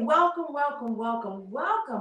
Welcome,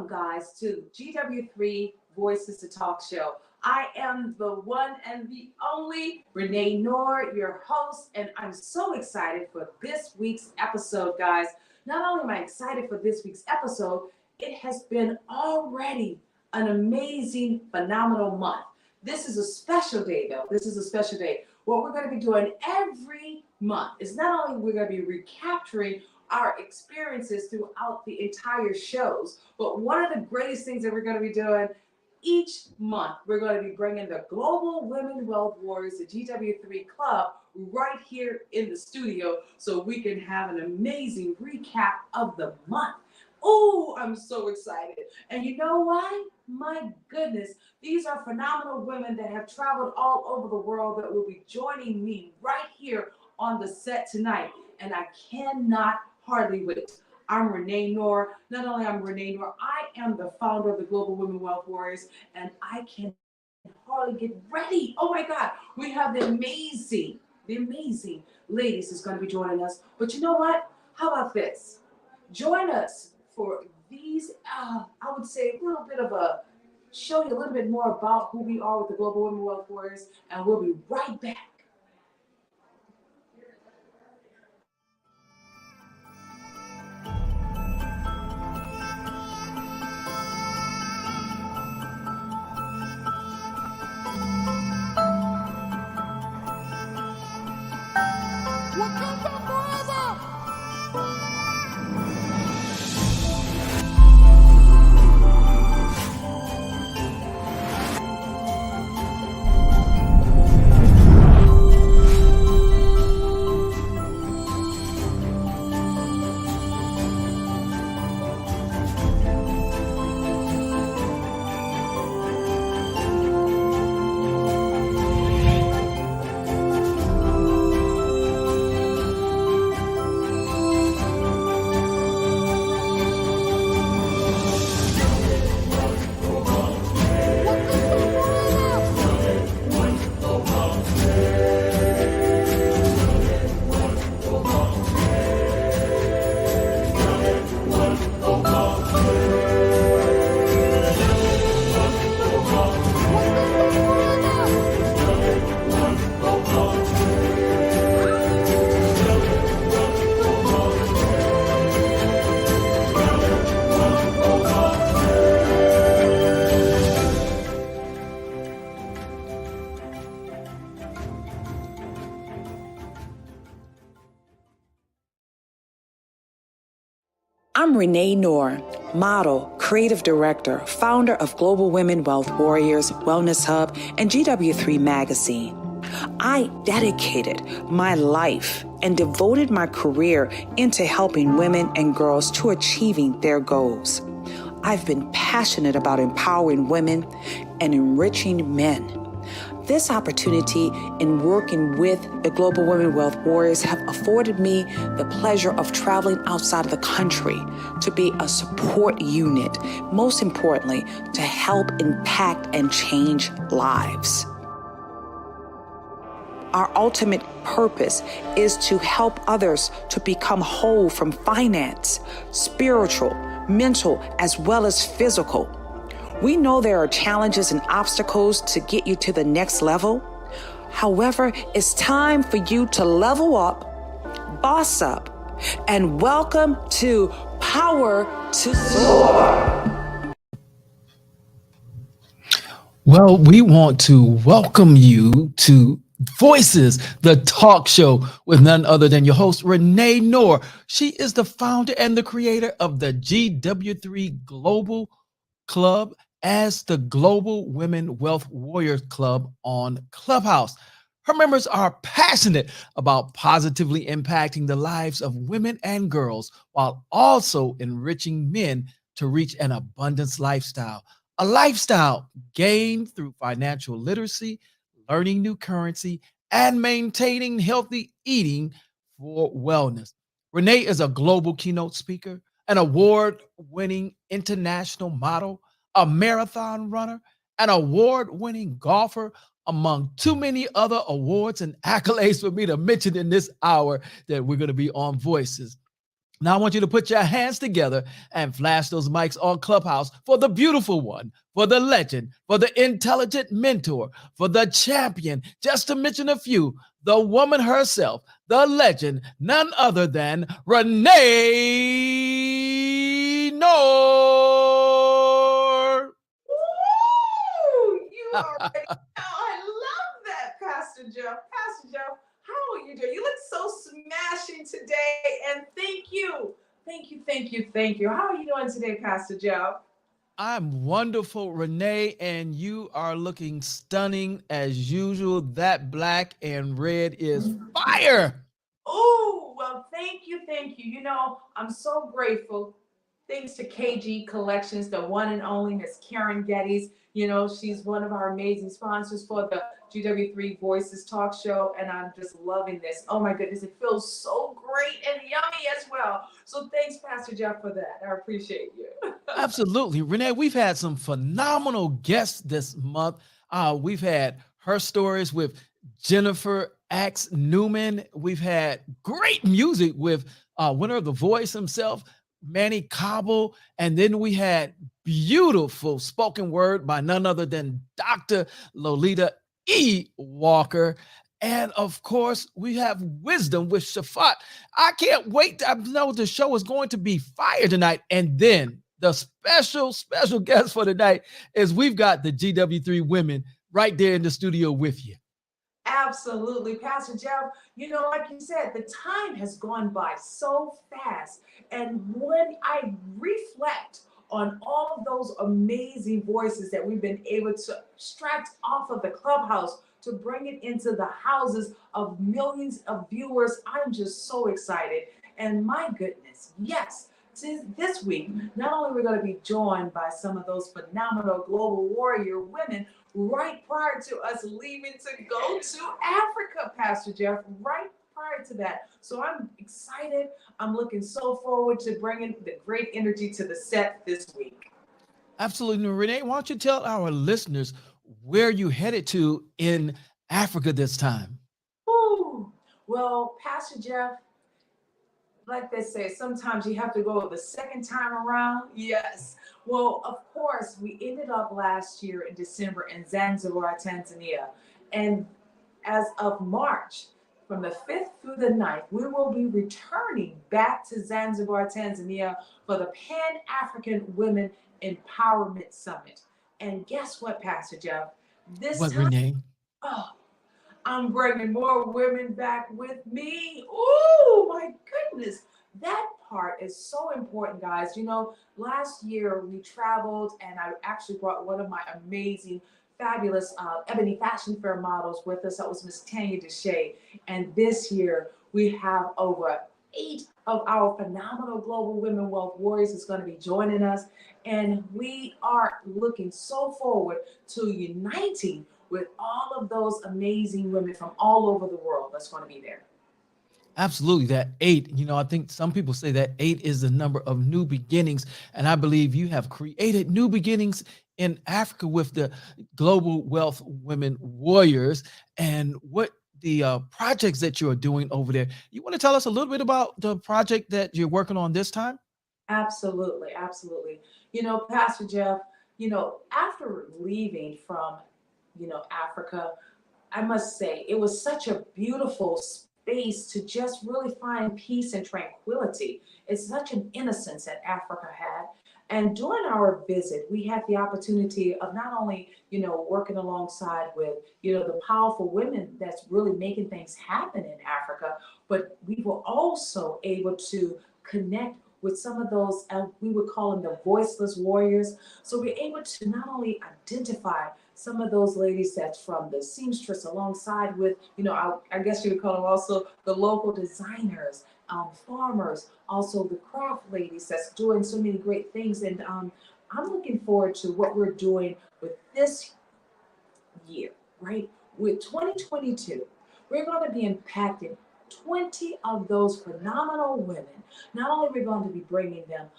guys, to GW3 Voices to Talk Show. I am the one and the only Renee Knorr, your host, and I'm so excited for this week's episode, guys. Not only am I excited for this week's episode, it has been already an amazing, phenomenal month. This is a special day, though. This is a special day. What we're going to be doing every month is not only we're going to be recapturing our experiences throughout the entire shows. But one of the greatest things that we're going to be doing each month, we're going to be bringing the Global Women Wealth Warriors, the GW3 Club, right here in the studio so we can have an amazing recap of the month. Oh, I'm so excited. And you know why? My goodness, these are phenomenal women that have traveled all over the world that will be joining me right here on the set tonight. And I cannot hardly wait. I'm Renee Knorr. Not only am I Renee Knorr, I am the founder of the Global Women Wealth Warriors, and I can hardly get ready. Oh my God, we have the amazing ladies that's going to be joining us. But you know what? How about this? Join us for these, I would say, a little bit of a show you a little bit more about who we are with the Global Women Wealth Warriors, and we'll be right back. I'm Renee Knorr, model, creative director, founder of Global Women Wealth Warriors, Wellness Hub, and GW3 Magazine. I dedicated my life and devoted my career into helping women and girls to achieving their goals. I've been passionate about empowering women and enriching men. This opportunity in working with the Global Women Wealth Warriors have afforded me the pleasure of traveling outside of the country to be a support unit, most importantly, to help impact and change lives. Our ultimate purpose is to help others to become whole from finance, spiritual, mental, as well as physical. We know there are challenges and obstacles to get you to the next level. However, it's time for you to level up, boss up, and welcome to Power to Soar. Well, we want to welcome you to Voices, the talk show with none other than your host, Renee Knorr. She is the founder and the creator of the GW3 Global Club as the Global Women Wealth Warriors Club on Clubhouse. Her members are passionate about positively impacting the lives of women and girls while also enriching men to reach an abundance lifestyle, a lifestyle gained through financial literacy, learning new currency, and maintaining healthy eating for wellness. Renee is a global keynote speaker, an award-winning international model, a marathon runner, an award-winning golfer, among too many other awards and accolades for me to mention in this hour that we're going to be on Voices. Now I want you to put your hands together and flash those mics on Clubhouse for the beautiful one, for the legend, for the intelligent mentor, for the champion, just to mention a few, the woman herself, the legend, none other than Renee Knorr. Woo! You already know. I love that, Pastor Jeff. Pastor Jeff, how are you doing? You look so smashing today, and thank you. Thank you, thank you, thank you. How are you doing today, Pastor Jeff? I'm wonderful, Renee, and you are looking stunning as usual. That black and red is fire. Oh, well, thank you, thank you. You know, I'm so grateful. Thanks to KG Collections, the one and only Miss Karen Geddes. You know, she's one of our amazing sponsors for the GW3 Voices Talk Show, and I'm just loving this. Oh my goodness, it feels so great and yummy as well. So thanks, Pastor Jeff, for that. I appreciate you. Absolutely. Renee, we've had some phenomenal guests this month. We've had her stories with Jennifer Axe Newman. We've had great music with winner of The Voice himself, Manny Cobble. And then we had beautiful spoken word by none other than Dr. Lolita E. Walker. And of course, we have wisdom with Shafat. I can't wait. I know the show is going to be fire tonight. And then the special guest for tonight is we've got the GW3 women right there in the studio with you. Absolutely, Pastor Jeff. You know, like you said, the time has gone by so fast. And when I reflect on all of those amazing voices that we've been able to extract off of the Clubhouse to bring it into the houses of millions of viewers, I'm just so excited. And my goodness, yes, this week, not only are we going to be joined by some of those phenomenal global warrior women right prior to us leaving to go to Africa, Pastor Jeff, right prior to that. So I'm excited. I'm looking so forward to bringing the great energy to the set this week. Absolutely. Renee, why don't you tell our listeners where you headed to in Africa this time? Ooh. Well, Pastor Jeff, like they say, sometimes you have to go the second time around. Yes. Well, of course, we ended up last year in December in Zanzibar, Tanzania. And as of March, from the 5th through the 9th, we will be returning back to Zanzibar, Tanzania for the Pan-African Women Empowerment Summit. And guess what, Pastor Jeff? This What, time, Renee? oh, I'm bringing more women back with me. Oh my goodness. That part is so important, guys. You know, last year we traveled and I actually brought one of my amazing, fabulous Ebony Fashion Fair models with us. That was Miss Tanya Deshay. And this year we have over 8 of our phenomenal global women wealth warriors is going to be joining us. And we are looking so forward to uniting with all of those amazing women from all over the world that's going to be there. Absolutely. That 8, I think some people say that 8 is the number of new beginnings. And I believe you have created new beginnings in Africa with the Global Wealth Women Warriors and what the projects that you're doing over there. You want to tell us a little bit about the project that you're working on this time? Absolutely, absolutely. You know, Pastor Jeff, after leaving from, Africa, I must say it was such a beautiful space to just really find peace and tranquility. It's such an innocence that Africa had. And during our visit, we had the opportunity of not only, working alongside with, the powerful women that's really making things happen in Africa, but we were also able to connect with some of those, we would call them the voiceless warriors. So we're able to not only identify some of those ladies that's from the seamstress alongside with, I guess you would call them also the local designers, farmers, also the craft ladies that's doing so many great things. And I'm looking forward to what we're doing with this year, right? With 2022, we're going to be impacting 20 of those phenomenal women. Not only are we going to be bringing them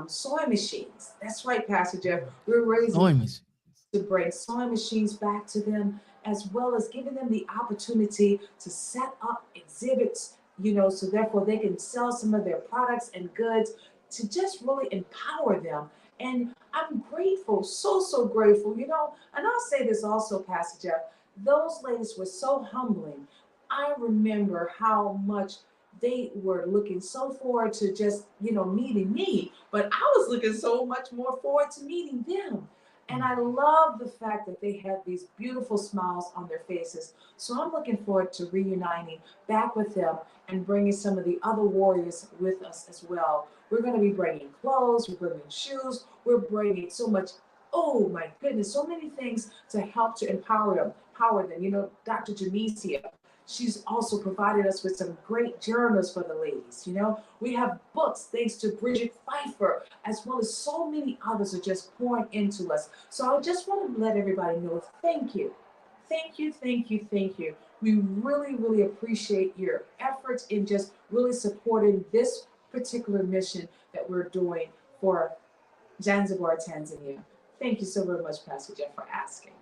sewing machines. That's right, Pastor Jeff. We're raising to bring sewing machines back to them, as well as giving them the opportunity to set up exhibits so therefore they can sell some of their products and goods to just really empower them. And I'm grateful, so grateful, and I'll say this also, Pastor Jeff, those ladies were so humbling. I remember how much they were looking so forward to just, meeting me, but I was looking so much more forward to meeting them. And I love the fact that they had these beautiful smiles on their faces. So I'm looking forward to reuniting back with them and bringing some of the other warriors with us as well. We're going to be bringing clothes, we're bringing shoes, we're bringing so much, oh my goodness, so many things to help to empower them. Dr. Jamesia, she's also provided us with some great journals for the ladies. We have books thanks to Bridget Pfeiffer, as well as so many others are just pouring into us. So I just want to let everybody know, thank you. Thank you, thank you, thank you. We really appreciate your efforts in just really supporting this particular mission that we're doing for Zanzibar, Tanzania. Thank you so very much, Pastor Jeff, for asking.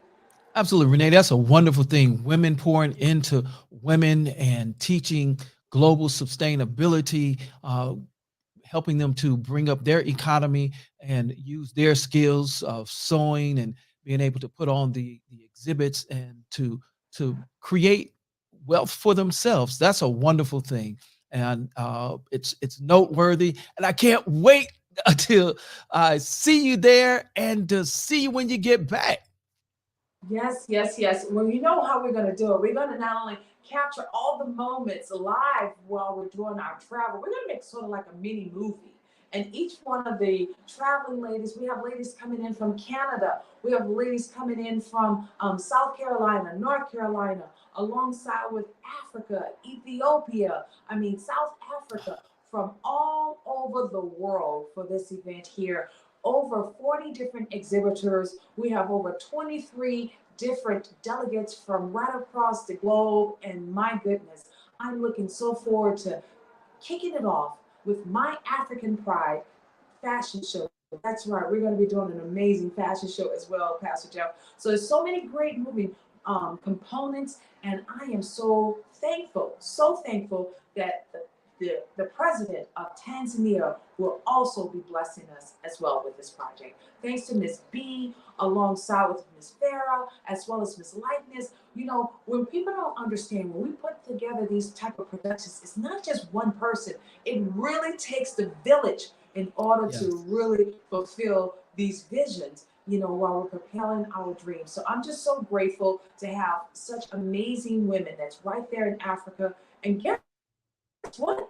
Absolutely, Renee. That's a wonderful thing. Women pouring into women and teaching global sustainability, helping them to bring up their economy and use their skills of sewing and being able to put on the exhibits and to create wealth for themselves. That's a wonderful thing, and it's noteworthy. And I can't wait until I see you there and to see you when you get back. Yes. Well, you know how we're going to do it. We're going to not only capture all the moments live while we're doing our travel, we're going to make sort of like a mini movie. And each one of the traveling ladies, we have ladies coming in from Canada, we have ladies coming in from South Carolina, North Carolina, alongside with Africa, Ethiopia, South Africa, from all over the world for this event here. Over 40 different exhibitors. We have over 23 different delegates from right across the globe. And my goodness, I'm looking so forward to kicking it off with my African Pride fashion show. That's right. We're going to be doing an amazing fashion show as well, Pastor Jeff. So there's so many great moving components. And I am so thankful that the president of Tanzania will also be blessing us as well with this project. Thanks to Miss B, alongside with Miss Farah, as well as Miss Likeness. When people don't understand, when we put together these type of productions, it's not just one person. It really takes the village in order to really fulfill these visions, while we're propelling our dreams. So I'm just so grateful to have such amazing women that's right there in Africa. And guess what?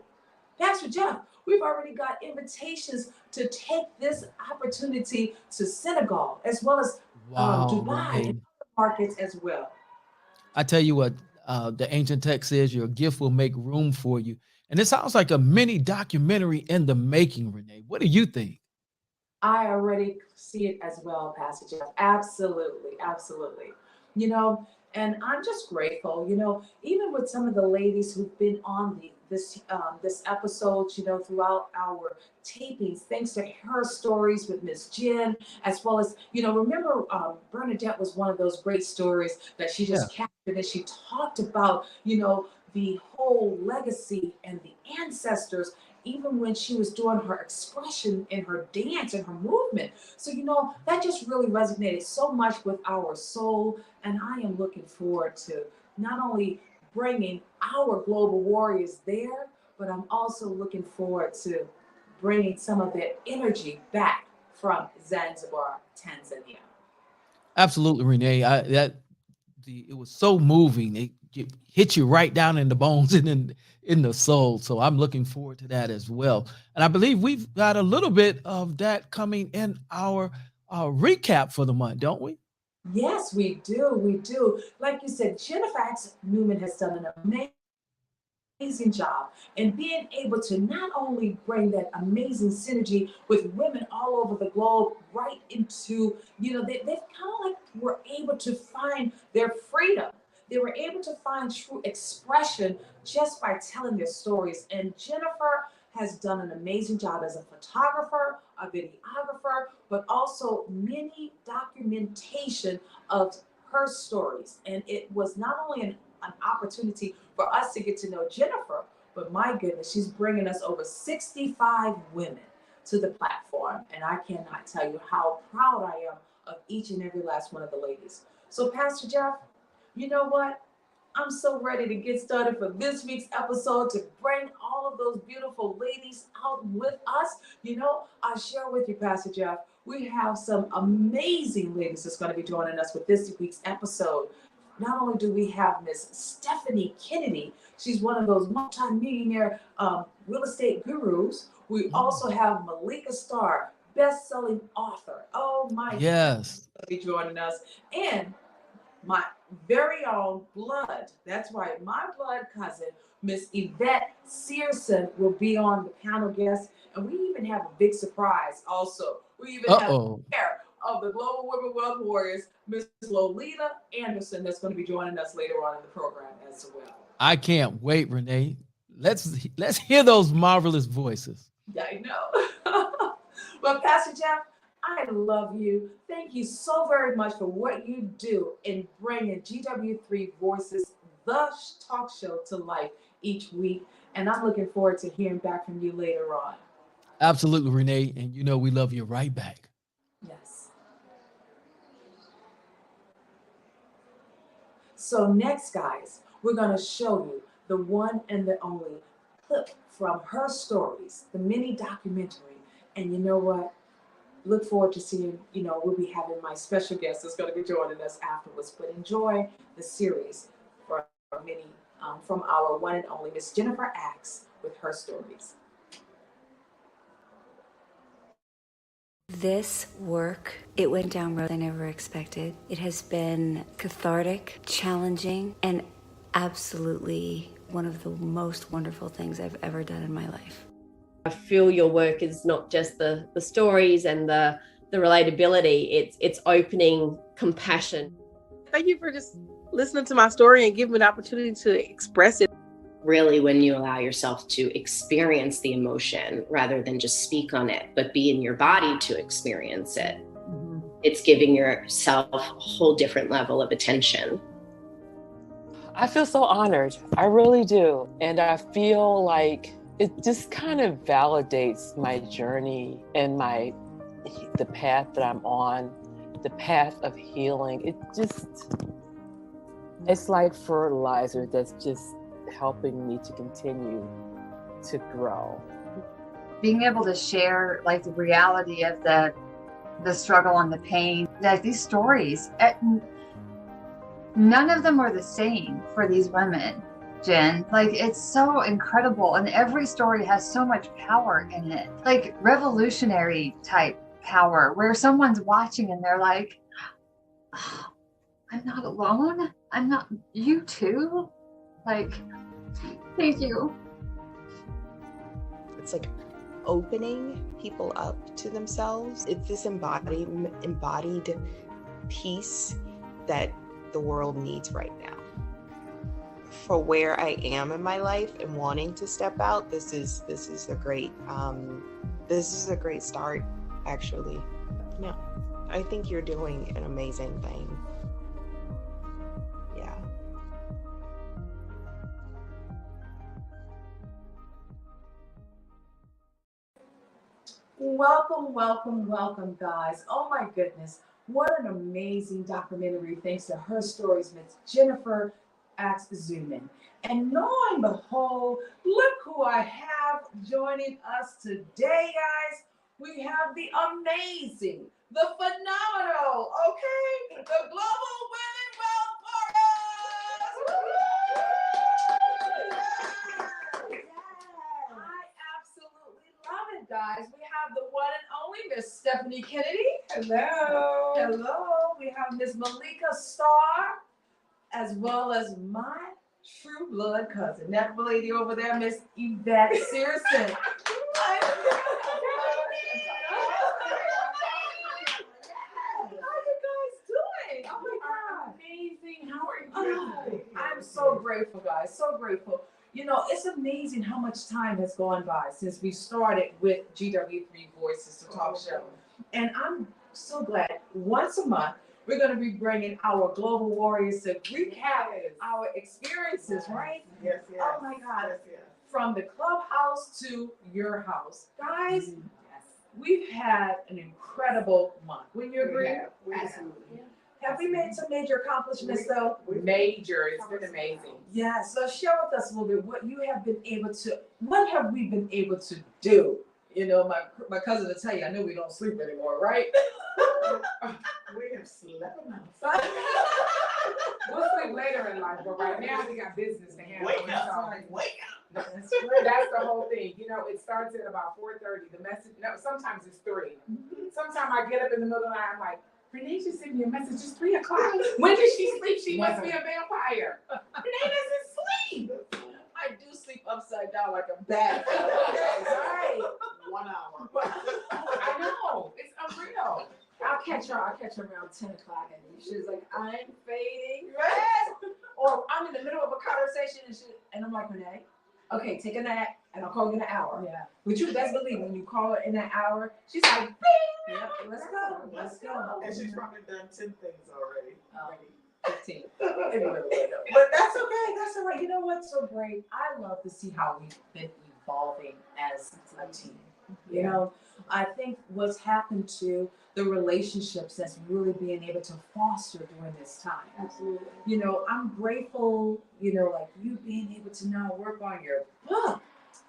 Pastor Jeff, we've already got invitations to take this opportunity to Senegal, as well as Dubai and other markets as well. I tell you what, the ancient text says your gift will make room for you. And it sounds like a mini documentary in the making, Renee. What do you think? I already see it as well, Pastor Jeff. Absolutely. And I'm just grateful, even with some of the ladies who've been on this episode, throughout our tapings, thanks to her stories with Miss Jen, as well as, remember Bernadette was one of those great stories that she just captured, and she talked about, the whole legacy and the ancestors, even when she was doing her expression in her dance and her movement. So, that just really resonated so much with our soul. And I am looking forward to not only bringing our global warriors there, but I'm also looking forward to bringing some of that energy back from Zanzibar, Tanzania. Absolutely, Renee. It was so moving. It hit you right down in the bones and in the soul. So I'm looking forward to that as well. And I believe we've got a little bit of that coming in our recap for the month, don't we? Yes, we do. Like you said, Jennifer Newman has done an amazing job in being able to not only bring that amazing synergy with women all over the globe right into, they've kind of like were able to find their freedom. They were able to find true expression just by telling their stories. And Jennifer has done an amazing job as a photographer, a videographer, but also many documentation of her stories. And it was not only an opportunity for us to get to know Jennifer, But my goodness, she's bringing us over 65 women to the platform. And I cannot tell you how proud I am of each and every last one of the ladies. So Pastor Jeff, you know what? I'm so ready to get started for this week's episode to bring all of those beautiful ladies out with us. You know, I'll share with you, Pastor Jeff, we have some amazing ladies that's going to be joining us with this week's episode. Not only do we have Miss Stephanie Kennedy, she's one of those multi-millionaire real estate gurus. We also have Malika Starr, best-selling author. Oh my Yes. God, be joining us. And my very own blood, that's right, my blood cousin, Miss Yvette Searson, will be on the panel guest. And we even have a big surprise also. We even have the chair of the Global Women Wealth Warriors, Miss Lolita Anderson, that's going to be joining us later on in the program as well. I can't wait, Renee. Let's hear those marvelous voices. I know. Well, Pastor Jeff, I love you. Thank you so very much for what you do in bringing GW3 Voices, the talk show, to life each week. And I'm looking forward to hearing back from you later on. Absolutely, Renee. And you know we love you right back. Yes. So next, guys, we're going to show you the one and the only clip from her stories, the mini documentary. And you know what? Look forward to seeing, we'll be having my special guest that's going to be joining us afterwards. But enjoy the series from our one and only Miss Jennifer Axe with her stories. This work, it went down roads I never expected. It has been cathartic, challenging, and absolutely one of the most wonderful things I've ever done in my life. I feel your work is not just the stories and the relatability, it's opening compassion. Thank you for just listening to my story and giving me the opportunity to express it. Really, when you allow yourself to experience the emotion rather than just speak on it, but be in your body to experience it, it's giving yourself a whole different level of attention. I feel so honored. I really do. And I feel like it just kind of validates my journey and the path that I'm on, the path of healing. It's like fertilizer that's just helping me to continue to grow. Being able to share like the reality of the struggle and the pain, like these stories, none of them are the same for these women. Jen, like it's so incredible, and every story has so much power in it, like revolutionary type power, where someone's watching and they're like, oh, I'm not alone, I'm not, you too, like, thank you. It's like opening people up to themselves. It's this embodied peace that the world needs right now. For where I am in my life and wanting to step out, this is a great start, actually. Yeah, I think you're doing an amazing thing. Yeah. Welcome, guys. Oh my goodness, what an amazing documentary, thanks to her stories, Miss Jennifer Axe Zuman. And lo and behold, look who I have joining us today, guys. We have the amazing, the phenomenal, the Global Women Wealth Warriors. I absolutely love it, guys. We have the one and only Miss Stephanie Kennedy. Hello. We have Miss Malika Starr, as well as my true blood cousin, that lady over there, Miss Yvette Searson. How are you guys doing? Oh my God. Amazing. How are you? I'm so grateful, guys. So grateful. It's amazing how much time has gone by since we started with GW3 Voices, the talk show. And I'm so glad once a month, we're going to be bringing our global warriors to recap our experiences, right? Yes. Oh my God. Yes. from the clubhouse to your house. Guys, we've had an incredible month. Wouldn't you agree? Absolutely. Have we made some major accomplishments though? Major. It's been amazing. Yeah, so share with us a little bit what you have been able to, what have we been able to do? You know, my cousin will tell you, I know we don't sleep anymore, right? We have slept enough. We'll sleep later in life, but right now we got business to handle. Wake up. That's the whole thing. You know, it starts at about 4:30. The message, no, sometimes it's 3. Sometimes I get up in the middle of the night, I'm like, Renee just sent me a message, it's 3 o'clock. When did she sleep? She must be a vampire. Renee doesn't sleep. I do sleep upside down like a bat. Right. 1 hour. I know. It's unreal. I'll catch her around 10 o'clock and she's like, I'm fading. Yes. Or I'm in the middle of a conversation and I'm like, Renee, okay, take a nap and I'll call you in an hour. Yeah. But you best believe when you call her in that hour, she's like, bing. Yep, let's go. And she's probably done 10 things already. 15. But that's okay. That's all right. You know what's so great? I love to see how we've been evolving as a team. You know, I think what's happened to the relationships that's really being able to foster during this time. Absolutely. You know, I'm grateful, you know, like you being able to now work on your book.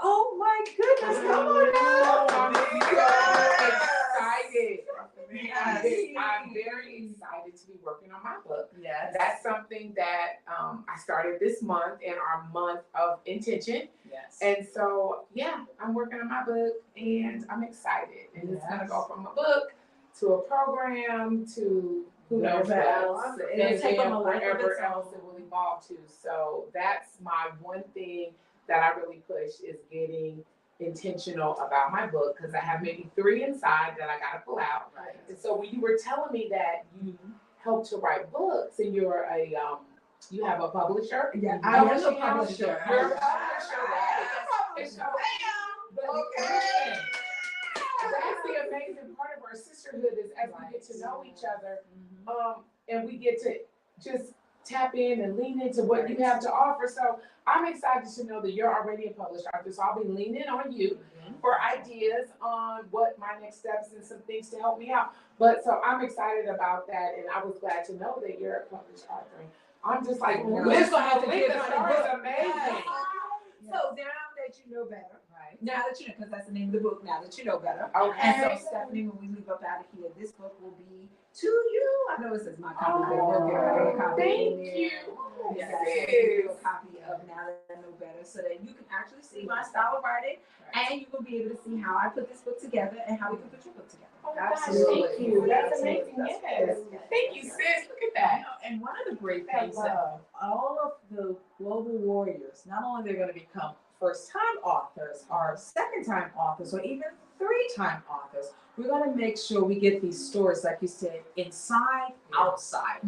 Oh my goodness, come on now. I'm excited. Yes. I'm very excited to be working on my book. Yes. That's something that I started this month in our month of intention. Yes. And so, yeah, I'm working on my book and I'm excited. And it's going to go from a book to a program to who knows what else. It'll take on a life of wherever its else it will evolve to. So that's my one thing that I really push is getting intentional about my book because I have maybe 3 inside that I got to pull out. Right. And so when you were telling me that you help to write books and you're a you have a publisher. Yeah, I am a publisher. You're a publisher, right? And so, okay. That's the amazing part of our sisterhood is as we get to know each other, and we get to just tap in and lean into what you have to offer. So I'm excited to know that you're already a published author. So I'll be leaning on you for ideas on what my next steps and some things to help me out. But so I'm excited about that, and I was glad to know that you're a published author. I'm just like, we're gonna have to get the story's amazing. So now that you know better, right? Now that you know, because that's the name of the book. Now that you know better. Okay. And so Stephanie, when we leave up out of here, this book will be to you. I know it says my copy, but we'll get a copy. Thank you. Yes, we'll give you a copy of Now That I Know Better, so that you can actually see my style of writing, and you will be able to see how I put this book together and how we can put your book together. Absolutely. Thank you. That's amazing. Yes. Thank you, sis. Look at that. And one of the great things that all of the global warriors, not only they're going to become first-time authors or second-time authors or even three-time authors, we're going to make sure we get these stories, like you said, inside, outside,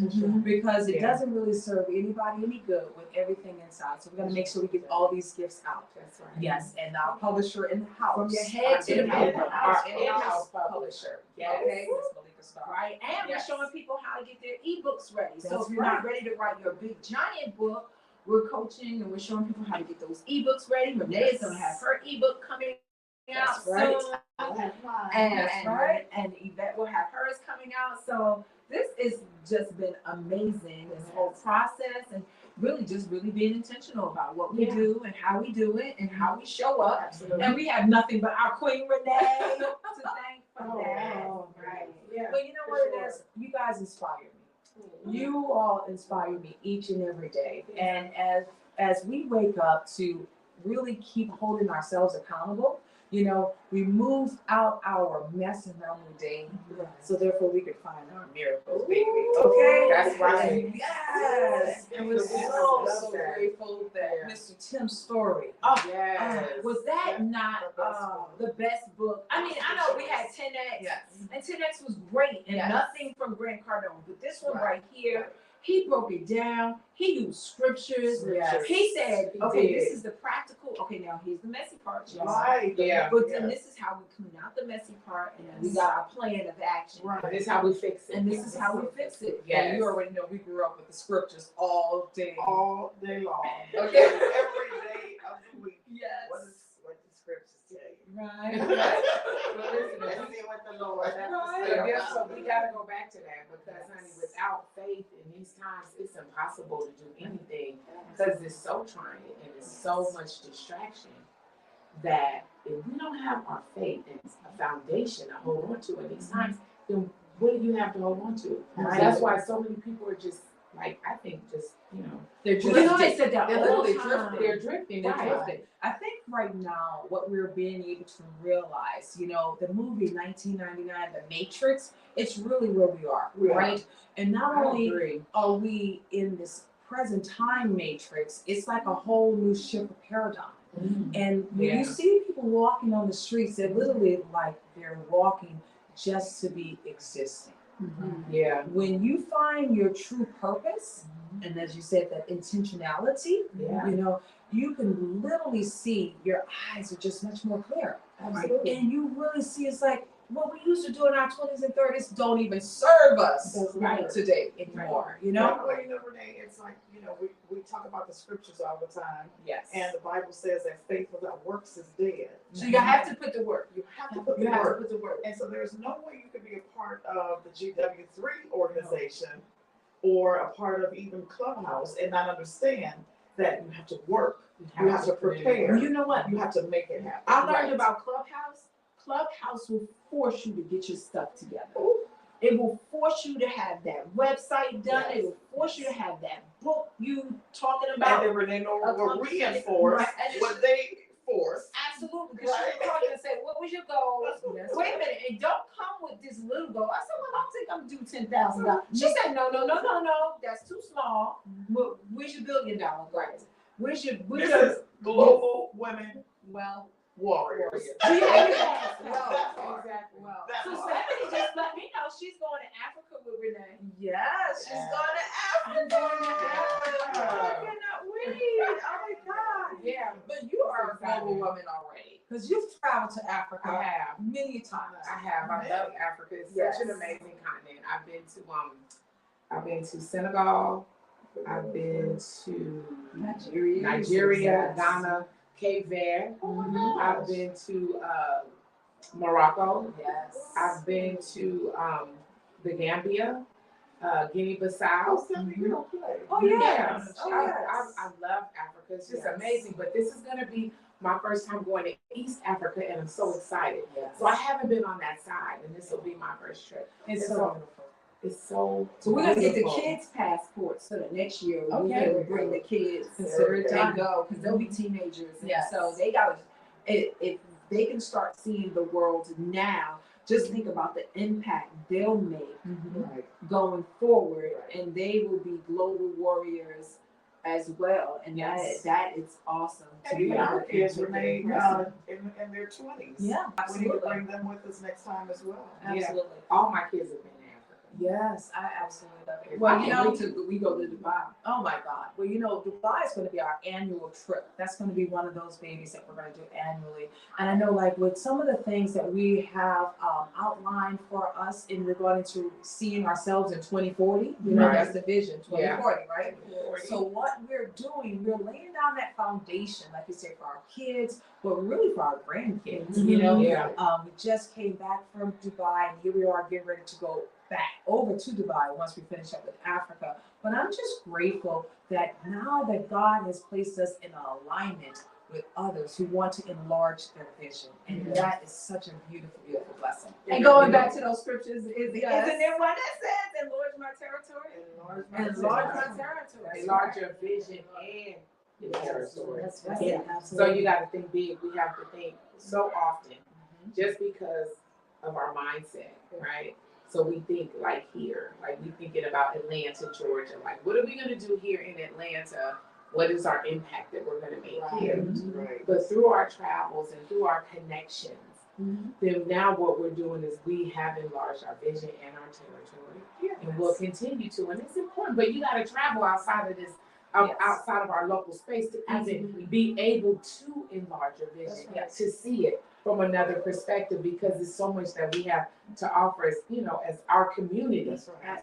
because it doesn't really serve anybody any good with everything inside. So we're going to make sure we get all these gifts out. That's right. Yes, and our publisher in the house. From your head to the our in-house publisher. Yes. Okay, Miss Malika Starr. Right, and we're showing people how to get their ebooks ready. So if you're not ready to write your big giant book, we're coaching and we're showing people how to get those ebooks ready. Renee is going to have her ebook coming out soon. And Yvette will have hers coming out. So this has just been amazing, this whole process, and really being intentional about what we do and how we do it and how we show up. Absolutely. And we have nothing but our queen Renee to thank for that. Right. Yeah. But you know what it is? You guys inspire me. You all inspire me each and every day. And as we wake up to really keep holding ourselves accountable, you know, we move out our mess around the day, so therefore we could find our miracles, baby. Okay? That's right. Yes. And we're so grateful that Mr. Tim's story. Was that not the best book? I mean, I know we had 10X, and 10X was great, and nothing from Grant Cardone, but this one right here, he broke it down. He used scriptures. Yes. He said, okay, this is the practical. Okay, now here's the messy part. Right. Yeah. But then this is how we clean out the messy part, and then we got our plan of action. Right. This is how we fix it. And this is how we fix it. Yes. And you already know we grew up with the scriptures all day. All day long. Okay. Every day of the week. Yes. Well, listen, Let's see what the Lord has to so say. guess what? We gotta go back to that because, honey, without faith in these times, it's impossible to do anything because it's so trying and it's so much distraction that if we don't have our faith and a foundation to hold on to in these times, then what do you have to hold on to? Right. That's why so many people are just like, I think, just They're drifting. you know, they said that They're all literally the time. drifting. They're drifting. They're Right. drifting. I think right now what we're being able to realize, the movie 1999, The Matrix, it's really where we are, right? And not only are we in this present time matrix, it's like a whole new shift of paradigm. And when you see people walking on the streets, they're literally like they're walking just to be existing. Yeah. When you find your true purpose, and as you said, that intentionality, you can literally see your eyes are just much more clear. Absolutely. And you really see it's like what we used to do in our 20s and 30s don't even serve us today anymore. Well, Renee, it's like, we talk about the scriptures all the time. Yes. And the Bible says that faith without works is dead. So you have to put the work. You have to put the work. And so there's no way you could be a part of the GW3 organization or a part of even Clubhouse and not understand that you have to work. You have to prepare. Well, you know what? You have to make it happen. I learned about Clubhouse. Clubhouse will force you to get your stuff together. It will force you to have that website done. It will force you to have that book you talking about. And then Renee Knorr will reinforce what they force. Absolutely. Because she'll call you and say, what was your goal? Wait a minute. And don't come with this little goal. I said, well, I don't think I'm due $10,000. She said, no. That's too small. Where's your $1 billion goal? Where's your This is Global Women Warriors. Exactly. Well, So Stephanie just let me know she's going to Africa with Renee. Yes, she's going to Africa. I cannot wait. Oh my God. Yeah, but you are a global woman already because you've traveled to Africa. I have many times. I love Africa. It's such an amazing continent. I've been to Senegal. I've been to Nigeria, Ghana, Cape Verde. I've been to Morocco. Yes. I've been to the Gambia, Guinea-Bissau. Oh yes. I love Africa. It's just amazing. But this is going to be my first time going to East Africa, and I'm so excited. Yes. So I haven't been on that side, and this will be my first trip. It's so wonderful. It's so we're gonna get the beautiful. kids' passports so that next year we're Okay. gonna bring the kids and go because they'll be teenagers. And so they gotta if they can start seeing the world now, just think about the impact they'll make going forward, and they will be global warriors as well. And that is awesome. And even our kids remain in their 20s. Yeah, We need to absolutely. bring them with us next time as well. Absolutely. All my kids have been in Africa. Yes, I absolutely love it. Well, Well, we go to Dubai. Oh my God. Well, Dubai is going to be our annual trip. That's going to be one of those babies that we're going to do annually. And I know, like, with some of the things that we have outlined for us in regard to seeing ourselves in 2040, that's the vision, 2040, right? So what we're doing, we're laying down that foundation, like you said, for our kids, but really for our grandkids. We just came back from Dubai, and here we are getting ready to go back over to Dubai once we finish up with Africa. But I'm just grateful that now that God has placed us in alignment with others who want to enlarge their vision. And that is such a beautiful, beautiful blessing. And going back to those scriptures, isn't there one that says, enlarge my territory? Enlarge my territory. Enlarge your vision and your territory. That's right. Yeah. So you got to think big. We have to think so often just because of our mindset, right? So we think like here, like we thinking about Atlanta, Georgia. Like, what are we going to do here in Atlanta? What is our impact that we're going to make here? Right. But through our travels and through our connections, then now what we're doing is we have enlarged our vision and our territory, and we'll continue to. And it's important, but you got to travel outside of this, outside of our local space to even be able to enlarge your vision, to see it from another perspective, because there's so much that we have to offer as, as our community.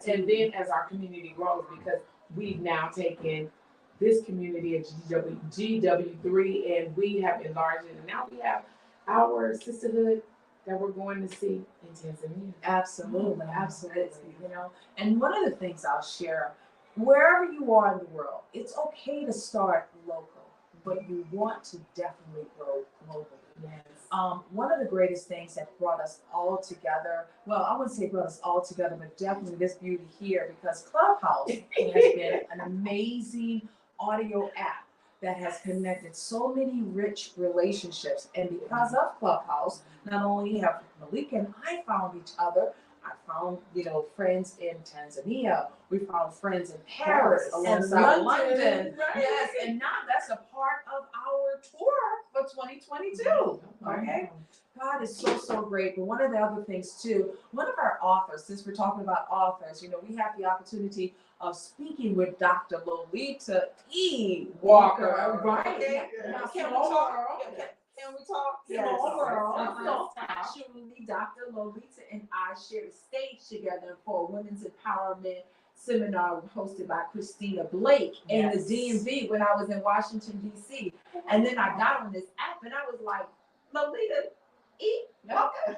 And then as our community grows, because we've now taken this community at GW3 and we have enlarged it, and now we have our sisterhood that we're going to see in Tanzania. Absolutely, absolutely. You know, and one of the things I'll share, wherever you are in the world, it's okay to start local, but you want to definitely grow globally. Yes. One of the greatest things that brought us all together, well, I wouldn't say brought us all together, but definitely this beauty here, because Clubhouse has been an amazing audio app that has connected so many rich relationships. And because of Clubhouse, not only have Malika and I found each other, I found, friends in Tanzania. We found friends in Paris, alongside London. Right. Yes, and now that's a part of our tour for 2022. Okay. God is so, so great. But one of the other things too, one of our authors, since we're talking about authors, we have the opportunity of speaking with Dr. Lolita E. Walker. Right. Okay. Now, can we talk? Can we talk? Yes. So actually, Dr. Lolita and I shared a stage together for a women's empowerment seminar hosted by Christina Blake in the DMV when I was in Washington, D.C. And then I got on this app and I was like, Lolita E. Walker.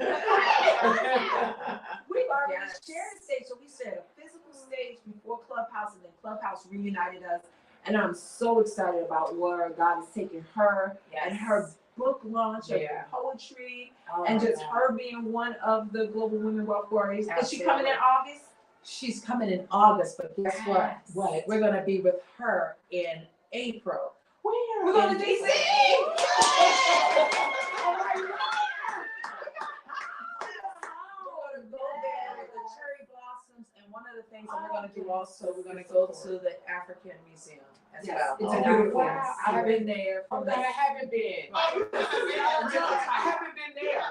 We've already shared a stage. So we shared a physical stage before Clubhouse, and then Clubhouse reunited us. And I'm so excited about where God is taking her and her book launch of poetry, and just her being one of the Global Women Wealth Warriors. Is she coming in August? She's coming in August, but guess what? We're going to be with her in April. Where? We're going to DC. One of the things that we're going to do also, we're going to go to the African Museum as well. It's a beautiful. I've been there. I haven't been. I haven't been there.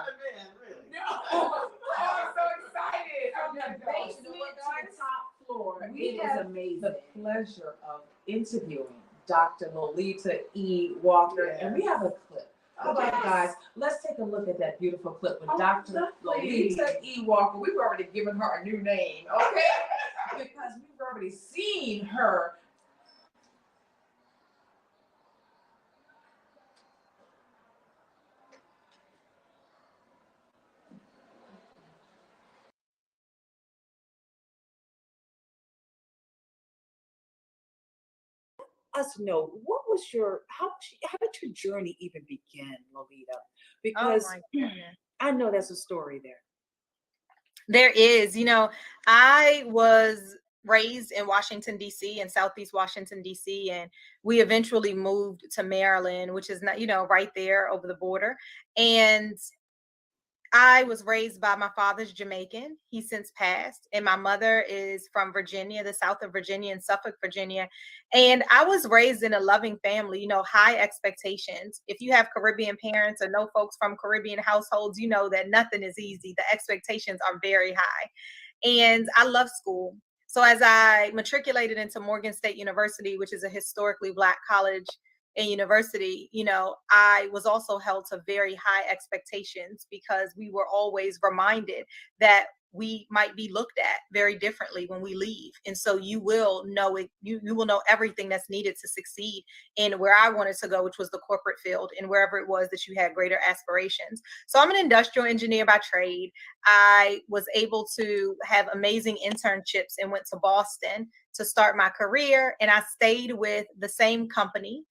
No. Oh, I'm so excited. From the basement to the top floor. We had the pleasure of interviewing Dr. Lolita E. Walker, and we have a clip. How about it, guys? Let's take a look at that beautiful clip with Dr. Lolita E. Walker. We've already given her a new name, okay? Because we've already seen her. Us know how did your journey even begin, Lolita? Because I know there's a story there. There is. I was raised in Washington, D.C., in Southeast Washington, D.C., and we eventually moved to Maryland, which is not, right there over the border. And I was raised by my father's Jamaican. He's since passed. And my mother is from Virginia, the south of Virginia, in Suffolk, Virginia. And I was raised in a loving family, high expectations. If you have Caribbean parents or know folks from Caribbean households, you know that nothing is easy. The expectations are very high. And I love school. So as I matriculated into Morgan State University, which is a historically Black college and university, I was also held to very high expectations because we were always reminded that we might be looked at very differently when we leave. And so you will know it, you will know everything that's needed to succeed in where I wanted to go, which was the corporate field, and wherever it was that you had greater aspirations. So I'm an industrial engineer by trade. I was able to have amazing internships and went to Boston to start my career. And I stayed with the same company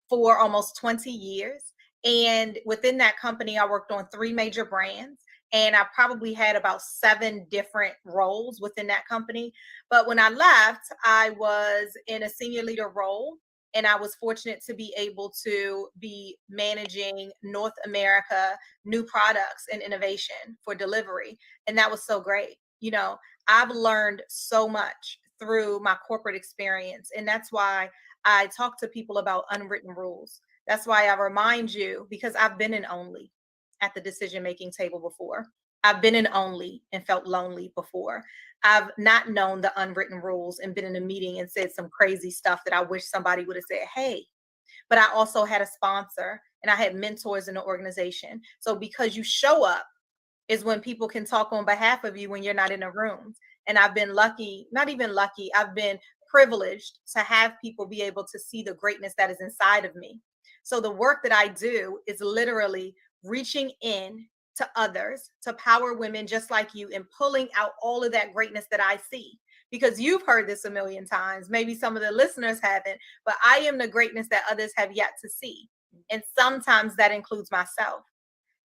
for almost 20 years. And within that company, I worked on 3 major brands. And I probably had about 7 different roles within that company. But when I left, I was in a senior leader role. And I was fortunate to be able to be managing North America new products and innovation for delivery. And that was so great. I've learned so much through my corporate experience. And that's why I talk to people about unwritten rules. That's why I remind you, because I've been an only at the decision-making table before. I've been an only and felt lonely before. I've not known the unwritten rules and been in a meeting and said some crazy stuff that I wish somebody would have said, hey. But I also had a sponsor and I had mentors in the organization. So because you show up is when people can talk on behalf of you when you're not in a room. And I've been lucky, not even lucky, I've been privileged to have people be able to see the greatness that is inside of me. So the work that I do is literally reaching in to others, to power women just like you, and pulling out all of that greatness that I see. Because you've heard this a million times, maybe some of the listeners haven't, but I am the greatness that others have yet to see. And sometimes that includes myself.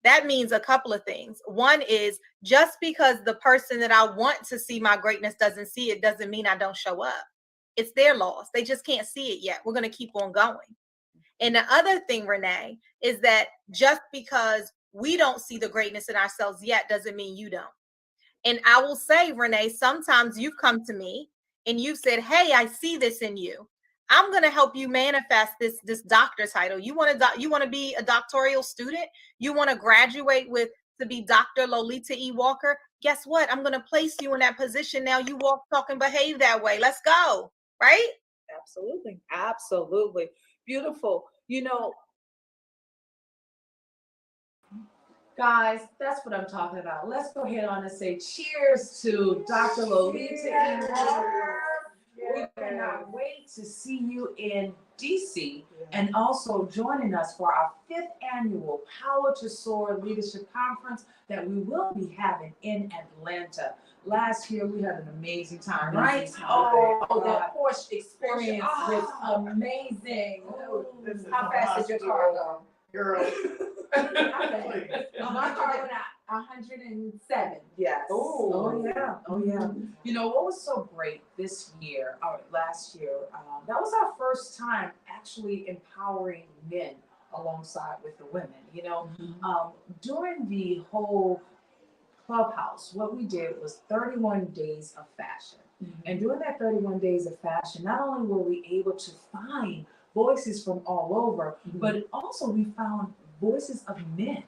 That means a couple of things. One is, just because the person that I want to see my greatness doesn't see it, doesn't mean I don't show up. It's their loss. They just can't see it yet. We're going to keep on going. And the other thing, Renee, is that just because we don't see the greatness in ourselves yet doesn't mean you don't. And I will say, Renee, sometimes you've come to me and you've said, hey, I see this in you. I'm going to help you manifest this doctor title. You want to be a doctoral student? You want to graduate to be Dr. Lolita E. Walker? Guess what? I'm going to place you in that position. Now you walk, talk, and behave that way. Let's go. Right? Absolutely. Absolutely. Beautiful. You know, guys, that's what I'm talking about. Let's go ahead on and say cheers to Dr. Lolita E. Walker. We cannot wait to see you in DC and also joining us for our 5th annual Power to Soar Leadership Conference that we will be having in Atlanta. Last year we had an amazing time, right? Oh, that Porsche experience was amazing. How fast did your car go? Girl. My car went out 107. Yes. Oh yeah. Oh yeah. You know what was so great this year, or last year? That was our first time actually empowering men alongside with the women. You know, during the whole Clubhouse, what we did was 31 days of fashion. And during that 31 days of fashion, not only were we able to find voices from all over, but also we found voices of men.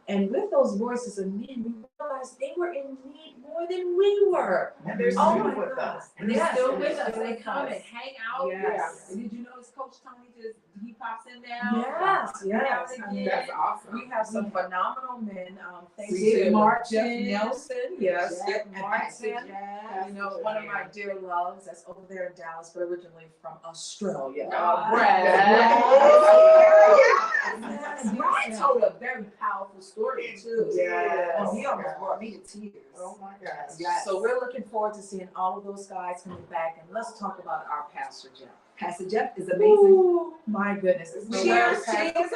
And with those voices of men, we realized they were in need more than we were. And they're still with us. And they're still with us. They come and hang out. Yes. And did you notice Coach Tony he pops in now? Yes. I mean, that's awesome. We have some phenomenal men. Thanks We to do. Mark Jeff Nelson. Yes. Jeff Martin. Jeff. You know, one of my dear loves that's over there in Dallas, but originally from Australia. Brad told a very powerful story too. He almost brought me to tears. Oh my gosh. Yes. So we're looking forward to seeing all of those guys coming back, and let's talk about our Pastor Jeff. Pastor Jeff is amazing. Ooh, my goodness. Cheers, Pastor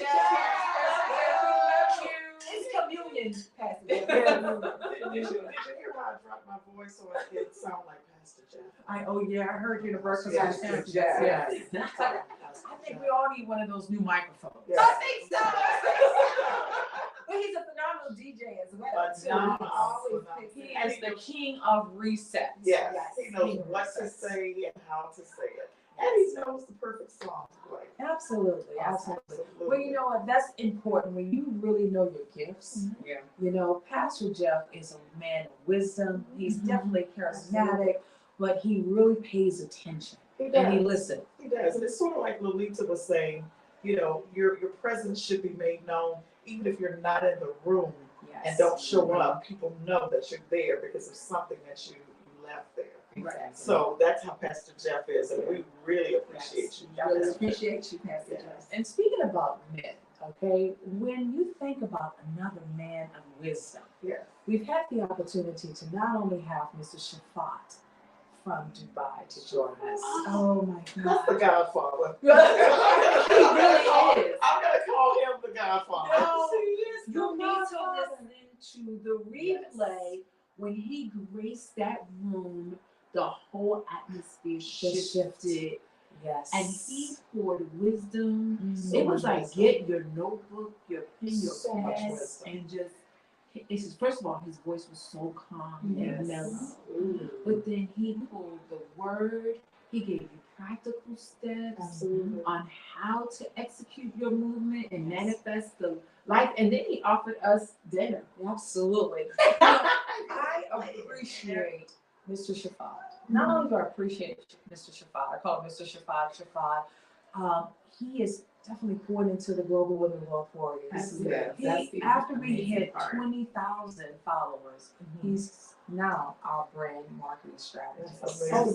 Jeff. It's communion, Pastor Jeff. Did you hear how I dropped my voice so it sound like Pastor Jeff? I heard you in the birthday. Yes. Yes. I think we all need one of those new microphones. I think so. But he's a phenomenal DJ as well. He is the king of resets. Yes. He knows what to say and how to say it. And he knows the perfect song to play. Absolutely. Well, you know what? That's important when you really know your gifts. You know, Pastor Jeff is a man of wisdom. He's definitely charismatic, but he really pays attention. And he listens. He does. And it's sort of like Lolita was saying, you know, your presence should be made known even if you're not in the room and don't show up. People know that you're there because of something that you left there. Exactly. So that's how Pastor Jeff is, and we really appreciate you. Really appreciate you, Pastor Jeff. And speaking about men, okay, when you think about another man of wisdom, we've had the opportunity to not only have Mr. Shafat from Dubai to join us. Oh my God. That's the Godfather. He really is. I'm going to call him the Godfather. No, you need to listen to the replay when he graced that room. The whole atmosphere shifted. Yes. And he poured wisdom. It was like, get your notebook, your pen, your pad, and just, first of all, his voice was so calm and mellow. But then he pulled the word. He gave you practical steps on how to execute your movement and manifest the life. And then he offered us dinner. Absolutely. I appreciate Mr. Shafat. Not only do I appreciate Mr. Shafat, I call him Mr. Shafat. He is definitely poured into the Global Women Wealth Warriors. After we hit 20,000 followers, he's now our brand marketing strategist. And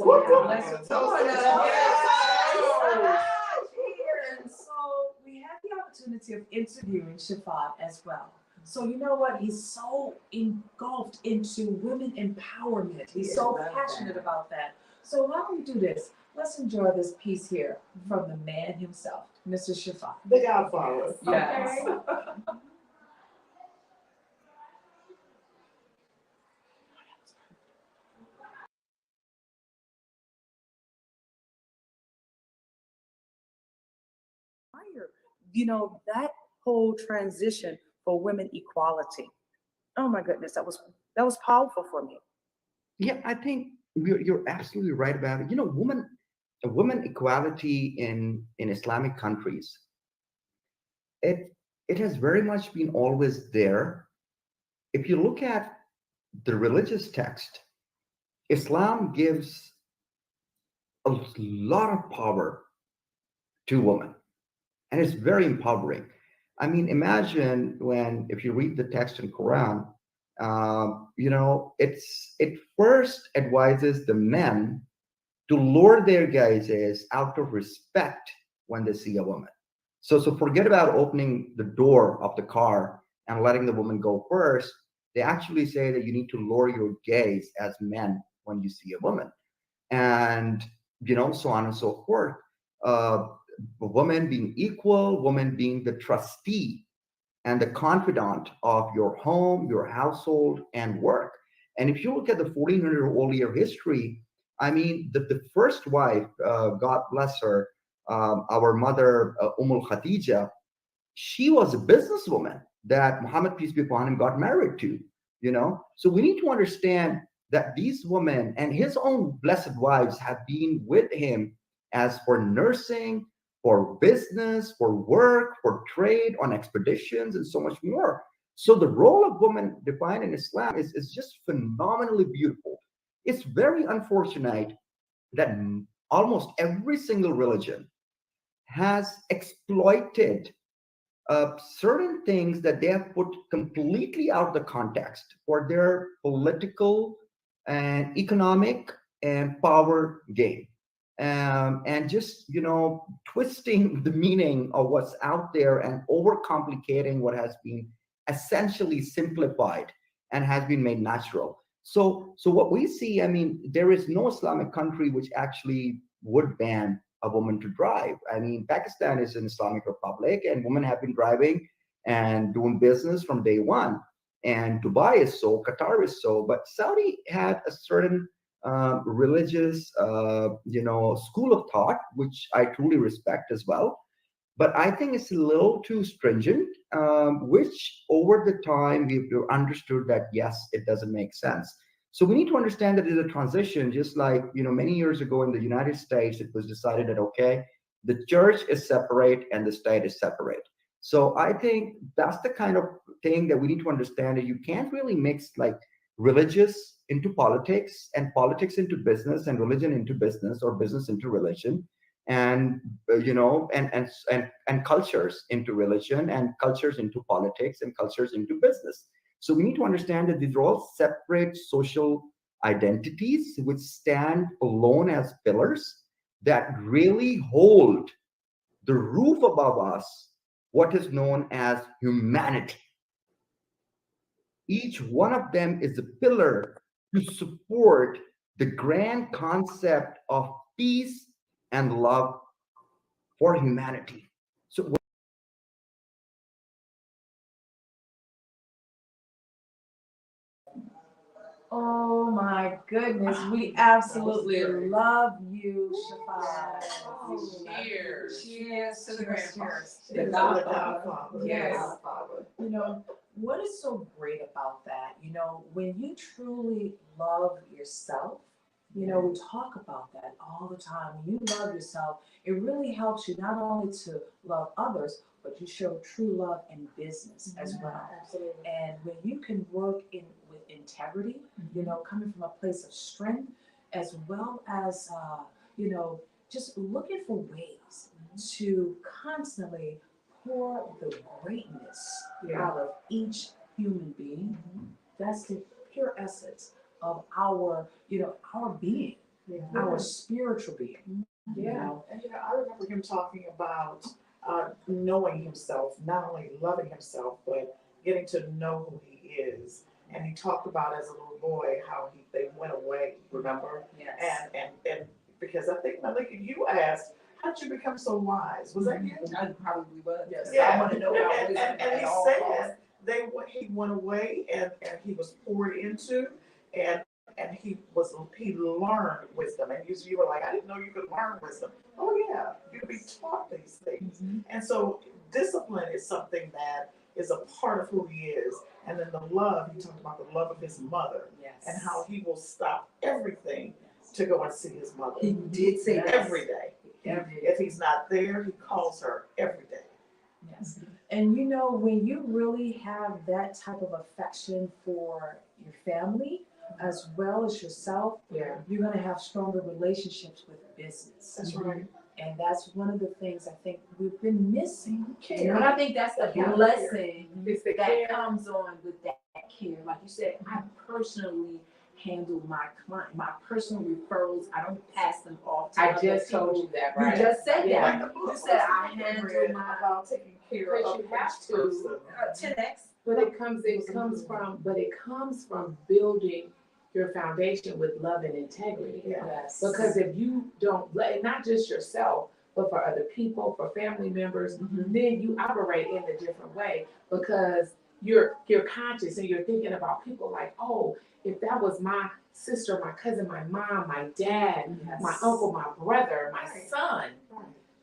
so we had the opportunity opportunity of interviewing Shafat as well. So you know what? He's so engulfed into women empowerment. He's so passionate about that. So why don't we do this? Let's enjoy this piece here from the man himself, Mr. Shafat. The Godfather. Yes. Okay. You know, that whole transition for women equality. Oh my goodness, that was powerful for me. Yeah, I think you're absolutely right about it. You know, woman equality in Islamic countries, it has very much been always there. If you look at the religious text, Islam gives a lot of power to women, and it's very empowering. I mean, imagine if you read the text in Quran, you know, it first advises the men to lower their gazes out of respect when they see a woman. So forget about opening the door of the car and letting the woman go first. They actually say that you need to lower your gaze as men when you see a woman, and you know, so on and so forth. Women being equal, women being the trustee and the confidant of your home, your household, and work. And if you look at the 1400-year history, I mean, the first wife, God bless her, our mother, Khadija, she was a businesswoman that Muhammad, peace be upon him, got married to, you know? So we need to understand that these women and his own blessed wives have been with him as for nursing, for business, for work, for trade, on expeditions, and so much more. So the role of women defined in Islam is just phenomenally beautiful. It's very unfortunate that almost every single religion has exploited certain things that they have put completely out of the context for their political and economic and power gain. And just, you know, twisting the meaning of what's out there and overcomplicating what has been essentially simplified and has been made natural. So what we see, I mean, there is no Islamic country which actually would ban a woman to drive. I mean, Pakistan is an Islamic republic, and women have been driving and doing business from day one. And Dubai is so, Qatar is so, but Saudi had a certain religious, you know, school of thought, which I truly respect as well. But I think it's a little too stringent, which over the time we've understood that, yes, it doesn't make sense. So we need to understand that there's a transition, just like, you know, many years ago in the United States, it was decided that, okay, the church is separate and the state is separate. So I think that's the kind of thing that we need to understand, that you can't really mix like religious into politics and politics into business and religion into business or business into religion, and you know, and cultures into religion and cultures into politics and cultures into business. So we need to understand that these are all separate social identities which stand alone as pillars that really hold the roof above us, what is known as humanity. Each one of them is a pillar to support the grand concept of peace and love for humanity. So Oh my goodness, we absolutely love you, Shafat. Cheers. Cheers to the grandfather. The Godfather. Yes. You know, what is so great about that? You know, when you truly love yourself, you know, we talk about that all the time. When you love yourself, it really helps you not only to love others, but you show true love in business as well. Absolutely. And when you can work with integrity, you know, coming from a place of strength, as well as, you know, just looking for ways to constantly pour the greatness out of each human being. That's the pure essence of our, you know, our being, our spiritual being. Yeah, and you know, I remember him talking about knowing himself, not only loving himself, but getting to know who he is. And he talked about as a little boy how they went away, remember? Yes. And because I think, Malika, you asked, how did you become so wise? Was that you? I probably was. Yes. Yeah. I want to know about wisdom and at he all said costs. he went away and he was poured into and he learned wisdom. And you were like, I didn't know you could learn wisdom. Oh yeah, you could be taught these things. And so discipline is something that is a part of who he is. And then the love, he talked about the love of his mother. Yes. And how he will stop everything to go and see his mother. He did say that. Every day. If he's not there, he calls her every day. Yes. And you know, when you really have that type of affection for your family as well as yourself, you're going to have stronger relationships with business. That's right. And that's one of the things I think we've been missing. Care. And I think that's the blessing that that comes on with that care. Like you said, I personally handle my client, my personal referrals. I don't pass them off to I other just told people. you that, right? You just said Yeah. that. You said I handle my about taking care Because of you have each to. person. 10x. But it comes from building your foundation with love and integrity. Yes. Because if you don't let, not just yourself, but for other people, for family members, then you operate in a different way because you're conscious and you're thinking about people like, oh, if that was my sister, my cousin, my mom, my dad, my uncle, my brother, my son,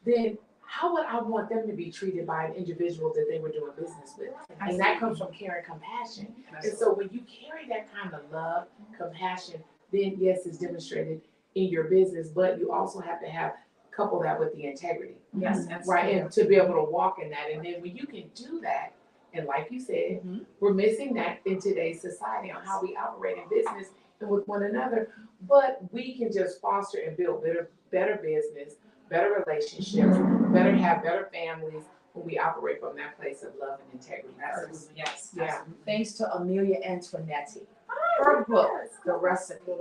then how would I want them to be treated by an individual that they were doing business with? And that comes from care and compassion. And so when you carry that kind of love, compassion, then yes, it's demonstrated in your business, but you also have to couple that with the integrity. Yes. Right. And to be able to walk in that. And then when you can do that, and like you said, we're missing that in today's society on how we operate in business and with one another. But we can just foster and build better business, better relationships, better families when we operate from that place of love and integrity. Absolutely. Yes. Yeah. Absolutely. Thanks to Amelia Antonetti. Her book, The Recipe.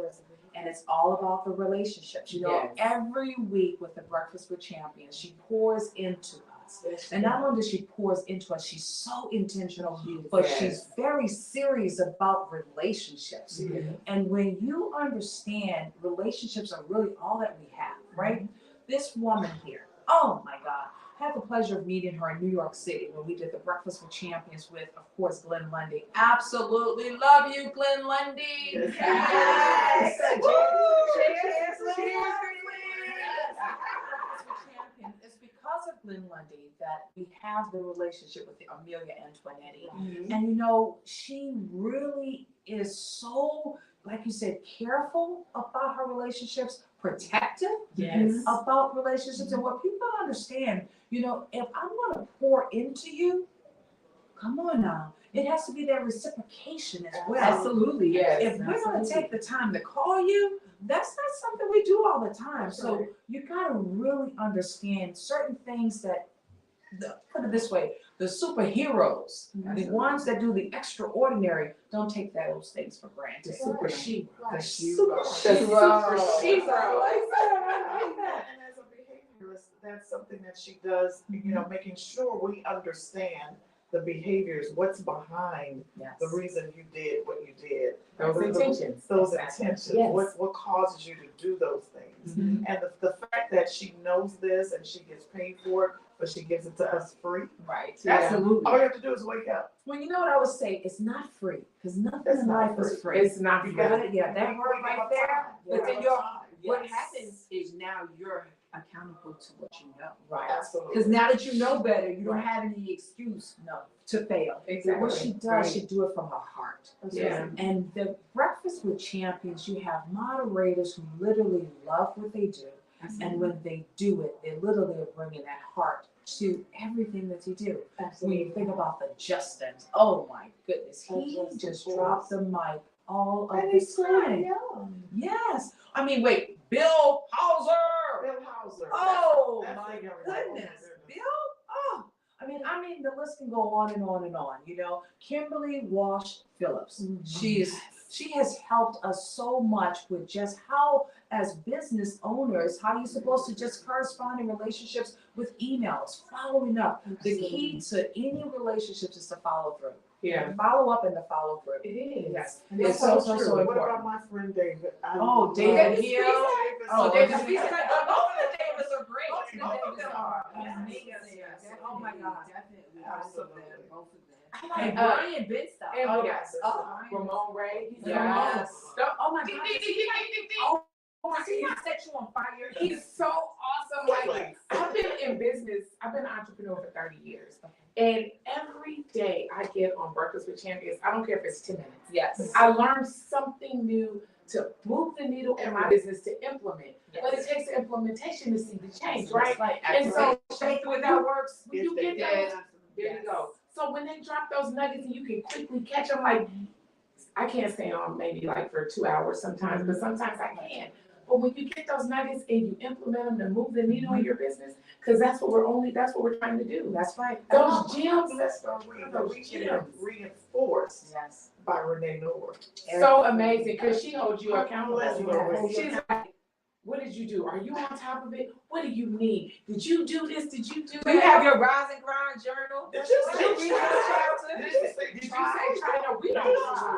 And it's all about the relationships. You know, every week with the Breakfast with Champions, she pours into us. And not only does she pours into us, she's so intentional, but she's very serious about relationships. And when you understand relationships are really all that we have, right? This woman here, oh my God, I had the pleasure of meeting her in New York City when we did the Breakfast with Champions with, of course, Glenn Lundy. Absolutely love you, Glenn Lundy. Yes. Cheers. It's because of Glenn Lundy that we have the relationship with Amelia Antonetti. And you know, she really is so, like you said, careful about her relationships, protective about relationships. And what people don't understand, you know, if I'm going to pour into you, come on now. It has to be that reciprocation as well. Absolutely, yes. If we're going to take the time to call you, that's not something we do all the time. So you got to really understand certain things that, put it this way, the superheroes, the ones that do the extraordinary, don't take those things for granted. Super she. The Super And as a behaviorist, that's something that she does, you know, making sure we understand the behaviors, what's behind the reason you did what you did. Those intentions. Those intentions. Yes. What causes you to do those things. And the fact that she knows this and she gets paid for it, but she gives it to us free. Right. Absolutely. All you have to do is wake up. Well, you know what I would say? It's not free because nothing in life is free. It's not You free. got it? Yeah, that word right there. But then what Yes. happens is now you're accountable to what you know. Right. Absolutely. Because now that you know better, you don't have any excuse to fail. Exactly. What she does, she do it from her heart. Yeah. And the Breakfast with Champions, you have moderators who literally love what they do. And when they do it, they literally are bringing that heart to everything that you do. When you think about the Justins, oh my goodness, he just dropped the mic all of the time. Yes. I mean, wait, Bill Hauser. Oh my goodness, Bill. Oh, I mean, the list can go on and on and on. You know, Kimberly Walsh Phillips. She is She has helped us so much with just how, as business owners, how you're supposed to just correspond in relationships with emails, following up. The key to any relationship is to follow through. Yeah. Follow up and the follow through. It is. Yes. And It's that's so true. important. What about my friend David? Oh, David Hill. Oh, David Hill. Hill. Both of the Davids are great. Both of them are. Yes. Oh my God. Definitely. Absolutely. Both of them. And Brian Benstock. And yes. Ramon Ray. He's Yes. Oh my God. Oh, he set you on fire. He's so awesome. Like, I've been in business. I've been an entrepreneur for 30 years. And every day I get on Breakfast with Champions, I don't care if it's 10 minutes. Yes. I learned something new to move the needle in my business to implement. Yes. But it takes the implementation to see the change, right? Right. And so when that works, when you get those, there you go. So when they drop those nuggets and you can quickly catch them, like, I can't stay on maybe like for 2 hours sometimes, but sometimes I can. But when you get those nuggets and you implement them to move the needle in your business, because that's what we're trying to do. That's right. Those gems, reinforced yes. by Renee Knorr. So amazing, because she holds you accountable. Yes. She's like, what did you do? Are you on top of it? What do you need? Did you do this? Did you do that? You have your rise and grind journal. Did you say read this chapter? Did you say try? No, we don't try.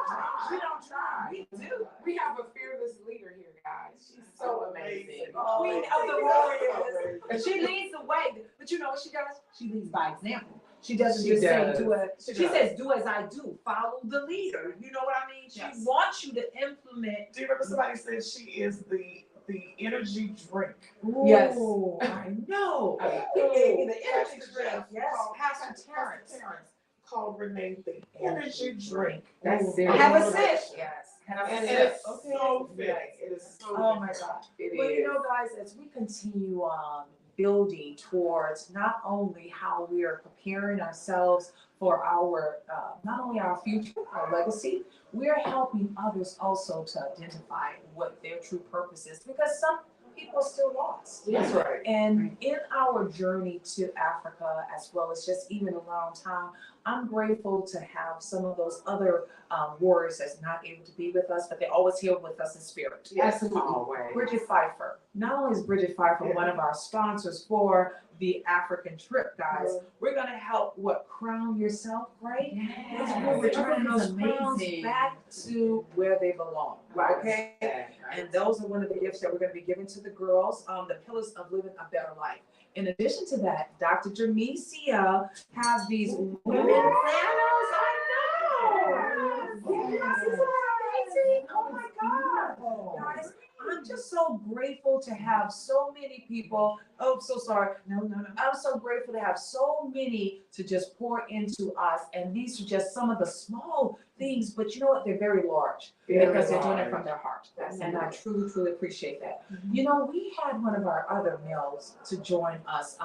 We don't try. We do. We have a fearless leader here, guys. She's so amazing. Queen of the warriors. And she leads the way. But you know what she does? She leads by example. She doesn't just say do it. She says do as I do. Follow the leader. You know what I mean? She wants you to implement. Do you remember somebody said she is the energy drink? Ooh, yes. I know. He gave me the energy drink. Yes. Pastor Terrence. Called Renee the energy drink. That's serious. Have a sip. Yes. And it's so fitting. It is so Oh my God. Well, you know, guys, as we continue building towards not only how we are preparing ourselves for our, not only our future, our legacy, we're helping others also to identify what their true purpose is, because some people are still lost. That's right. And in our journey to Africa, as well as just even around town, I'm grateful to have some of those other warriors that's not able to be with us, but they're always here with us in spirit. Yes, always. Bridget Pfeiffer. Not only is Bridget Pfeiffer one of our sponsors for the African trip, guys, we're going to help crown yourself, right? Yes. We're returning those crowns back to where they belong, okay? And those are one of the gifts that we're going to be giving to the girls, the pillars of living a better life. In addition to that, Dr. Jamesia have these women planners. I know. Yes, isn't that amazing? Oh my God. Guys, I'm just so grateful to have so many people. Oh, so sorry. No. I'm so grateful to have so many to just pour into us. And these are just some of the small things, but you know what? They're very large because they're doing it from their heart. And I truly, truly appreciate that. You know, we had one of our other males to join us,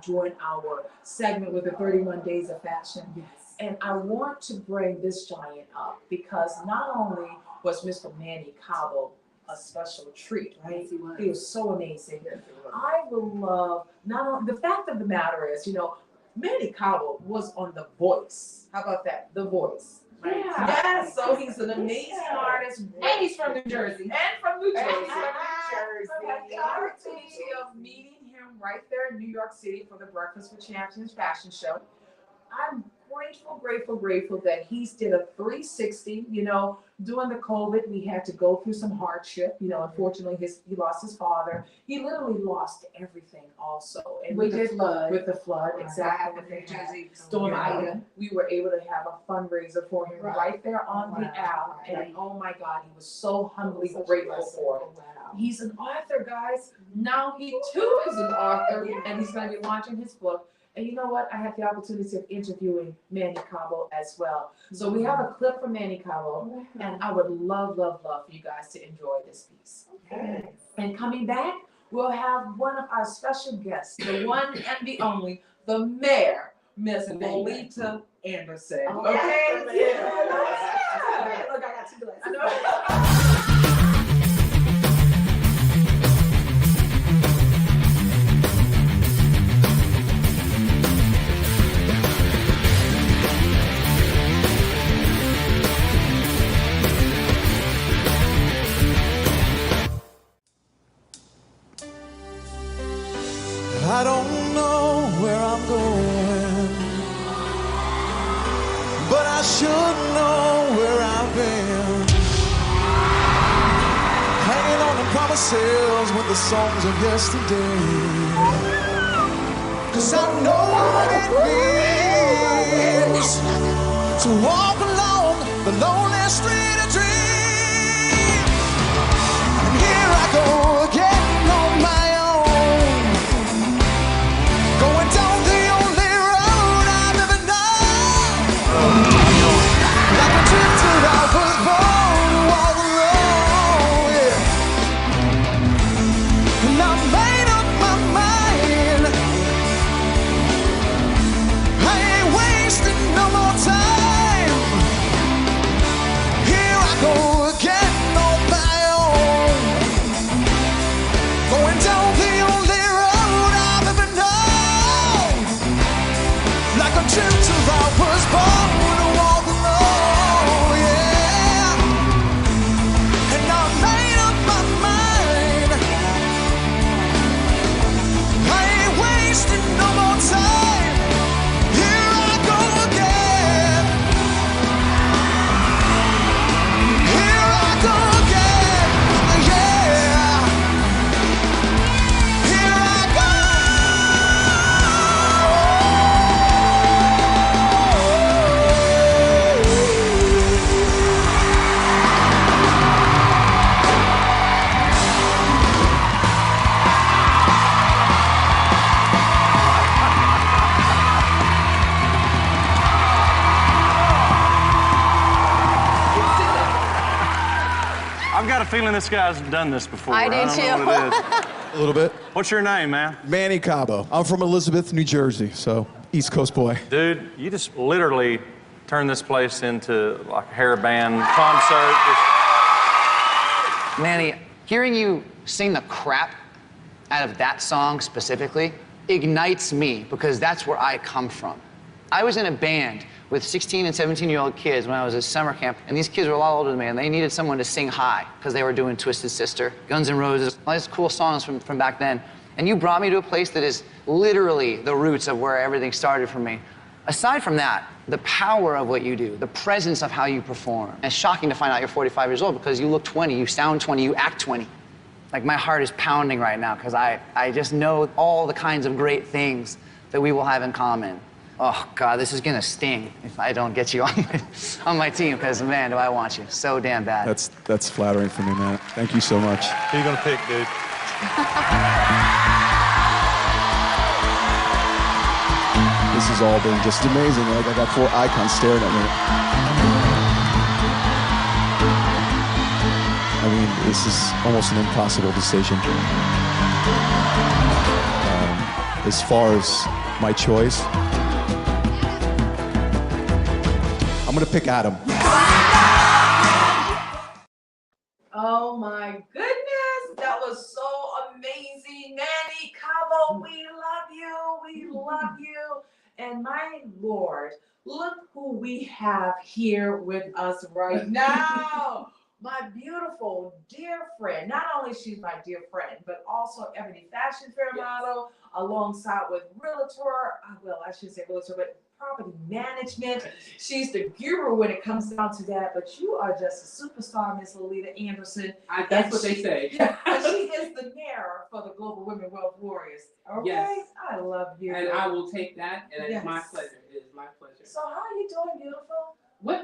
join our segment with the 31 Days of Fashion. And I want to bring this giant up because not only was Mr. Manny Cabo a special treat, right? He was so amazing. I would love, not only, the fact of the matter is, you know, Manny Cabo was on The Voice. How about that? The Voice. Right? Yeah. Yes, so he's an amazing artist. And he's from New Jersey. And from New Jersey. I had the opportunity of meeting him right there in New York City for the Breakfast with Champions fashion show. I'm grateful that he's did a 360. You know, during the COVID, we had to go through some hardship. You know, unfortunately, he lost his father. He literally lost everything also. And with the flood, exactly. With New Jersey Storm Ida, we were able to have a fundraiser for him right there on the app. And oh my God, he was so humbly grateful for it. He's an author, guys. Now he too is an author, and he's going to be launching his book. And you know what? I had the opportunity of interviewing Manny Cabo as well. So we have a clip from Manny Cabo, and I would love for you guys to enjoy this piece. Okay. And coming back, we'll have one of our special guests, the one and the only, the mayor, Miss Lolita Anderson. Okay? Yeah. Look, I got 2 glasses. should know where I've been. Hanging on the promises with the songs of yesterday. 'Cause I know what it means to walk along the lonely street of dreams. And here I go again on my own, going down the only road I've ever known. Like a drifter, I was born to walk alone, yeah. And I made up my mind. I ain't wasting no more time. Here I go again on my own, going down the only road I've ever known. Like a drifter, I was born to walk alone, yeah. And I made up my mind. I ain't wasting no more time. Here I go again. Here I go again, yeah. Here I go. I've got a feeling this guy's done this before. I do don't know too. what it is. A little bit. What's your name, man? Manny Cabo. I'm from Elizabeth, New Jersey, so East Coast boy. Dude, you just literally turned this place into like a hair band concert. Manny, hearing you sing the crap out of that song specifically ignites me because that's where I come from. I was in a band with 16 and 17-year-old kids when I was at summer camp, and these kids were a lot older than me, and they needed someone to sing high because they were doing Twisted Sister, Guns N' Roses, all these cool songs from back then. And you brought me to a place that is literally the roots of where everything started for me. Aside from that, the power of what you do, the presence of how you perform. And it's shocking to find out you're 45 years old because you look 20, you sound 20, you act 20. Like my heart is pounding right now because I just know all the kinds of great things that we will have in common. Oh God, this is gonna sting if I don't get you on my team because man, do I want you so damn bad. That's flattering for me, man. Thank you so much. Who you gonna pick, dude? This has all been just amazing. Like I got 4 icons staring at me. I mean, this is almost an impossible decision. As far as my choice, I'm gonna pick Adam. Oh my goodness, that was so amazing. Manny Cabo, we love you, we love you. And my Lord, look who we have here with us right now. My beautiful dear friend. Not only she's my dear friend, but also Ebony Fashion Fair model, alongside with realtor, well, I shouldn't say realtor, but property management. She's the guru when it comes down to that, but you are just a superstar, Miss Lolita Anderson. That's what they say. And she is the mayor for the Global Women Wealth Warriors. Okay? Yes. I love you. And I will take that, and Yes. it's my pleasure. It is my pleasure. So how are you doing, beautiful? We're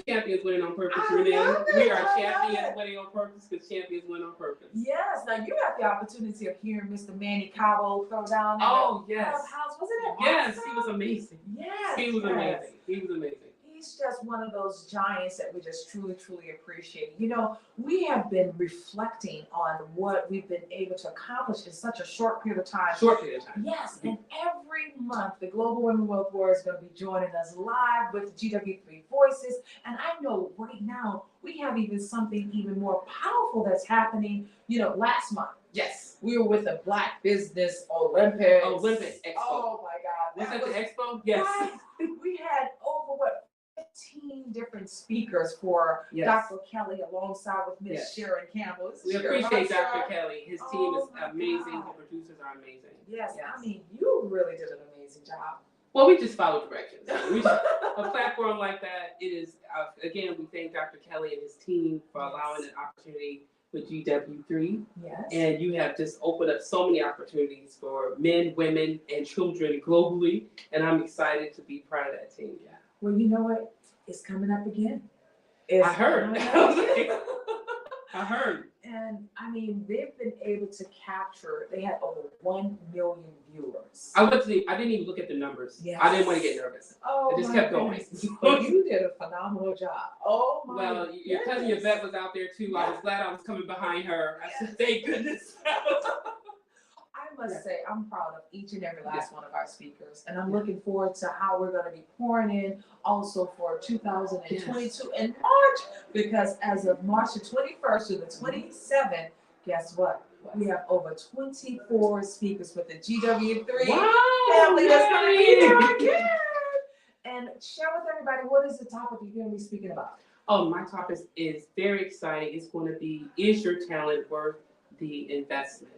champions winning on purpose, I Renee. love it. We are I love champions it. winning on purpose because champions win on purpose. Yes. Now you had the opportunity of hearing Mr. Manny Cabo throw down in Oh, the yes. Clubhouse. Wasn't it Yes, awesome? he was amazing. Yes. He was yes. amazing. He was amazing. He's just one of those giants that we just truly, truly appreciate. You know, we have been reflecting on what we've been able to accomplish in such a short period of time. Short period of time. Yes, and every month the Global Women Wealth Warriors is going to be joining us live with GW3 Voices. And I know right now we have even something even more powerful that's happening. You know, last month. Yes. We were with the Black Business Olympics. Olympics Expo. Oh my God. Was that the expo? Yes. Right. We had over 15 different speakers for Yes. Dr. Kelly alongside with Miss Yes. Sharon Campbell. We Sharon, appreciate right, Dr. Sharon? Kelly. His team is my amazing. God. The producers are amazing. Yes, I mean, you really did an amazing job. Well, we just follow directions. We just, a platform like that, it is, again, we thank Dr. Kelly and his team for allowing an opportunity with GW3. Yes. And you have just opened up so many opportunities for men, women, and children globally. And I'm excited to be part of that team. Yeah. Well, you know what? It's coming up again. I heard. I heard. And I mean, they've been able to capture, they had over 1 million viewers. I didn't even look at the numbers. Yes. I didn't want to get nervous. Oh, I just kept going. But you did a phenomenal job. Oh my Well, your cousin Yvette was out there too. I was glad I was coming behind her. I said, thank goodness. I must say, I'm proud of each and every last one of our speakers. And I'm looking forward to how we're going to be pouring in also for 2022 in March. Because as of March the 21st to the 27th, guess what? We have over 24 speakers with the GW3 family that's going to be here again. And share with everybody, what is the topic you're going to be speaking about? Oh, my topic is very exciting. It's going to be, is your talent worth the investment?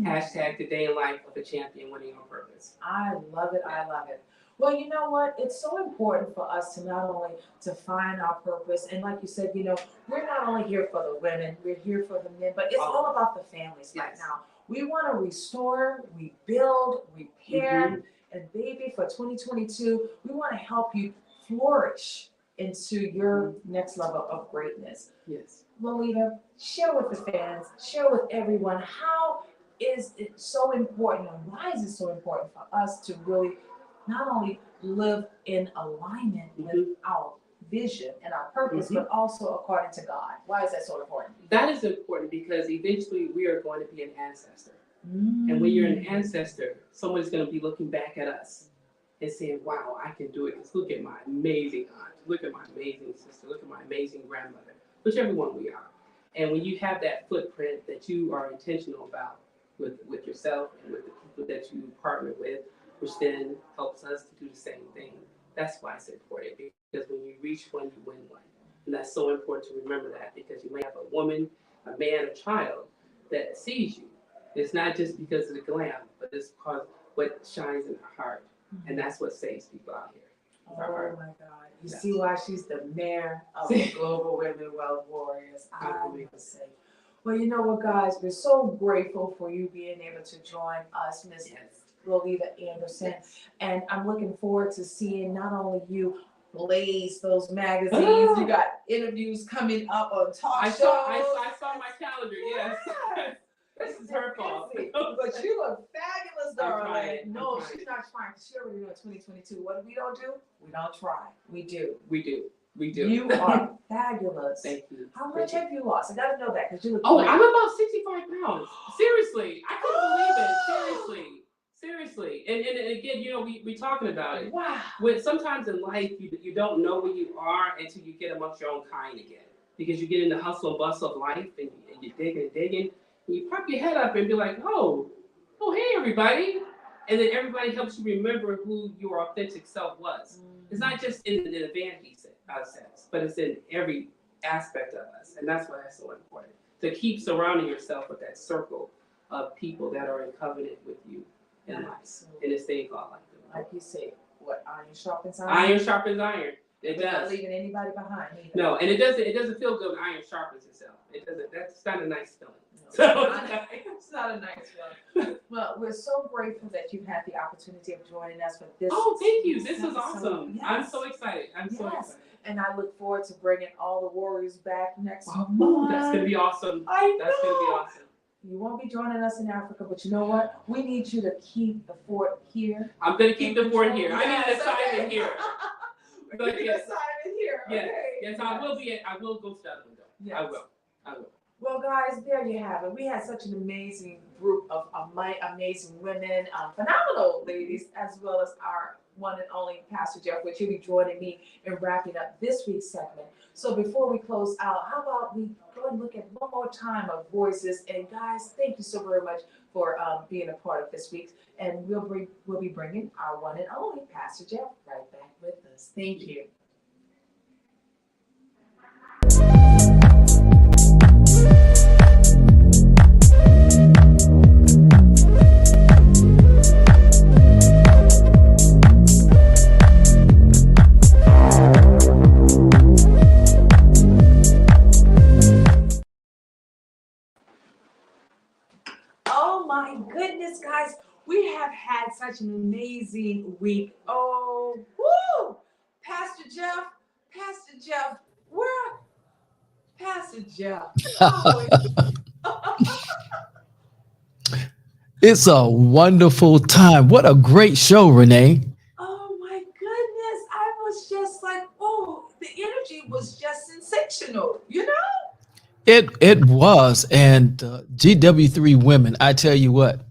Hashtag the day in life of a champion winning on purpose. I love it. I love it. Well, you know what? It's so important for us to not only to find our purpose, and like you said, you know, we're not only here for the women, we're here for the men, but it's all about the families right now. We want to restore, rebuild, repair, and baby, for 2022, we want to help you flourish into your next level of greatness. Yes. Lolita, share with the fans, share with everyone, how is it so important and why is it so important for us to really not only live in alignment with our vision and our purpose, but also according to God? Why is that so important? That is important because eventually we are going to be an ancestor. And when you're an ancestor, someone's going to be looking back at us and saying, wow, I can do it. Because look at my amazing aunt, look at my amazing sister, look at my amazing grandmother, whichever one we are. And when you have that footprint that you are intentional about with yourself and with the people that you partner with, which then helps us to do the same thing, that's why it's important. Because when you reach one, you win one. And that's so important to remember that, because you may have a woman, a man, a child that sees you. It's not just because of the glam, but it's because what shines in her heart. And that's what saves people out here. Oh my God. You see why she's the mayor of the Global Women Wealth Warriors. I must say. Well, you know what, guys? We're so grateful for you being able to join us, Ms. Lolita Anderson. And I'm looking forward to seeing not only you blaze those magazines, you got interviews coming up on talk shows. I saw my calendar, yes. This is her fault. But you look fabulous, darling. I'm No, trying. she's not trying. She already know 2022. What we don't do? We don't try. We do. We do. You are fabulous. Thank you. How much have you lost? I gotta know that because you look. Oh, great. I'm about 65 pounds. Seriously. I couldn't believe it. Seriously. And again, you know, we talking about it. Wow. When sometimes in life, you don't know where you are until you get amongst your own kind again. Because you get in the hustle and bustle of life and you're digging. And you pop your head up and be like, oh, hey, everybody. And then everybody helps you remember who your authentic self was. It's not just in the vanity sense, but it's in every aspect of us. And that's why that's so important. To keep surrounding yourself with that circle of people that are in covenant with you in life. And it's thing called life. Like you say, what, iron sharpens iron? Iron sharpens iron. It We're not does. leaving anybody behind either. No, and it doesn't feel good when iron sharpens itself. It doesn't. That's not a nice feeling. It's not a nice one. Well, we're so grateful that you had the opportunity of joining us for this. Oh, thank you. This is episode. awesome. Yes. I'm so excited. I'm so excited. And I look forward to bringing all the warriors back next month. That's going to be awesome. I That's going to be awesome. You won't be joining us in Africa, but you know what? We need you to keep the fort here. I'm going to keep the fort here. I need an Yes, assignment okay. here. We're going to get an assignment here. Yes, Okay. yes, I will go to that window. Yes. I will. Well, guys, there you have it. We had such an amazing group of amazing women, phenomenal ladies, as well as our one and only Pastor Jeff, which he'll be joining me in wrapping up this week's segment. So before we close out, how about we go and look at one more time of voices? And guys, thank you so very much for being a part of this week's. And we'll be bringing our one and only Pastor Jeff right back with us. Thank you. an amazing week. Oh, woo! Pastor Jeff, where? Pastor Jeff. Oh, It's a wonderful time. What a great show, Renee. oh my goodness. I was just like, oh, the energy was just sensational, you know? It was. And GW3 women, I tell you what,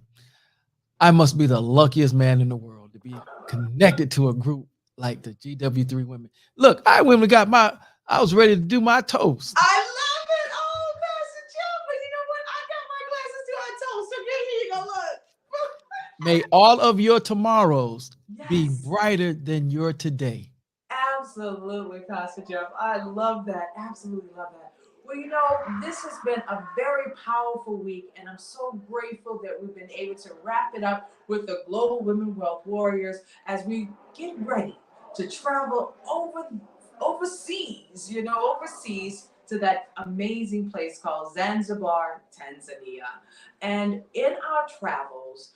I must be the luckiest man in the world to be connected to a group like the GW3 women. Look, I went and got I was ready to do my toast. I love it. Oh, Pastor Jeff, but you know what? I got my glasses to our toast. Okay, here you go. Look. May all of your tomorrows be Yes. brighter than your today. Absolutely, Pastor Jeff. I love that. Absolutely love that. Well, you know, this has been a very powerful week, and I'm so grateful that we've been able to wrap it up with the Global Women Wealth Warriors as we get ready to travel overseas, overseas to that amazing place called Zanzibar, Tanzania. And in our travels,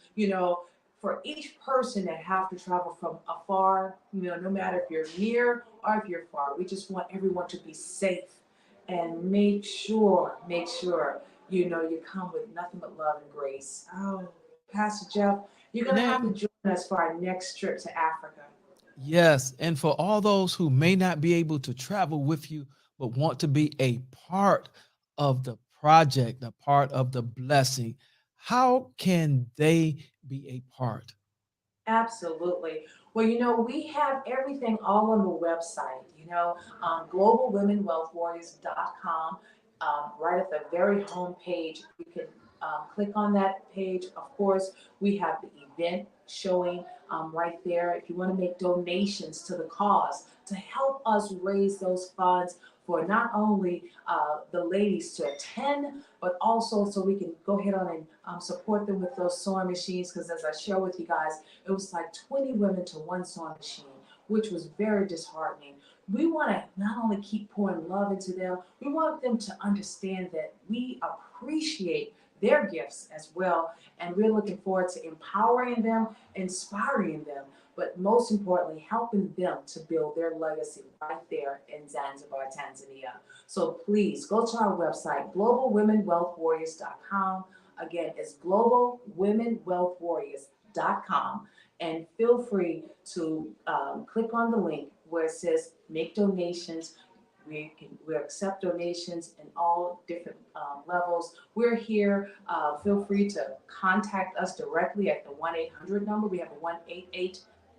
for each person that have to travel from afar, no matter if you're near or if you're far, we just want everyone to be safe and make sure, you come with nothing but love and grace. Oh, Pastor Jeff, you're going to have to join us for our next trip to Africa. Yes, and for all those who may not be able to travel with you, but want to be a part of the project, a part of the blessing, how can they be a part? Absolutely. Well, we have everything all on the website, globalwomenwealthwarriors.com. Right at the very home page, you can click on that page. Of course, we have the event showing right there. If you want to make donations to the cause to help us raise those funds for not only the ladies to attend, but also so we can go ahead on and support them with those sewing machines. Because as I share with you guys, it was like 20 women to one sewing machine, which was very disheartening. We want to not only keep pouring love into them, we want them to understand that we appreciate their gifts as well. And we're looking forward to empowering them, inspiring them, but most importantly, helping them to build their legacy right there in Zanzibar, Tanzania. So please go to our website, globalwomenwealthwarriors.com. Again, it's globalwomenwealthwarriors.com. And feel free to click on the link where it says make donations. We accept donations in all different levels. We're here. Feel free to contact us directly at the 1-800 number. We have a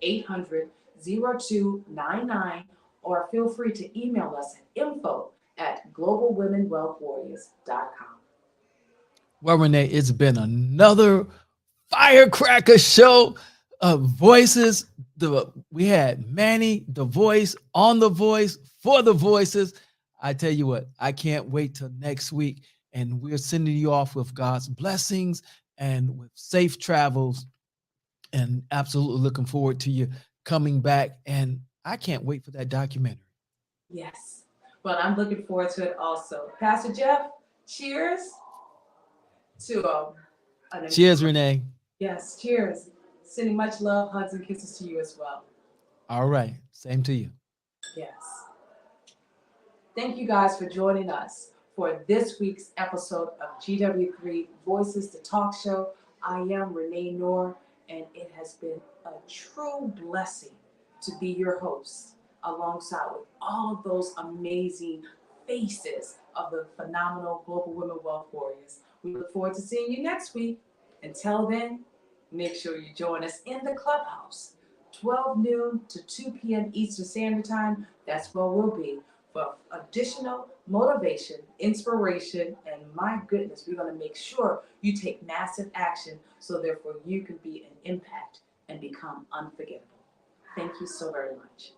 1-888-800-0299, or feel free to email us at info@globalwomenwealthwarriors.com. Well, Renee, it's been another firecracker show of voices. We had Manny, the voice, on the voice, for the voices. I tell you what, I can't wait till next week. And we're sending you off with God's blessings and with safe travels. And absolutely looking forward to you coming back. And I can't wait for that documentary. Yes. Well, I'm looking forward to it also. Pastor Jeff, cheers to Cheers, Renee. Yes, cheers. Sending much love, hugs, and kisses to you as well. All right. Same to you. Yes. Thank you guys for joining us for this week's episode of GW3 Voices, the talk show. I am Renee Knorr, and it has been a true blessing to be your host alongside with all of those amazing faces of the phenomenal Global Women Wealth Warriors. We look forward to seeing you next week. Until then, make sure you join us in the Clubhouse, 12 noon to 2 p.m. Eastern Standard Time. That's where we'll be for additional motivation, inspiration, and my goodness, we're going to make sure you take massive action so therefore you can be an impact and become unforgettable. Thank you so very much.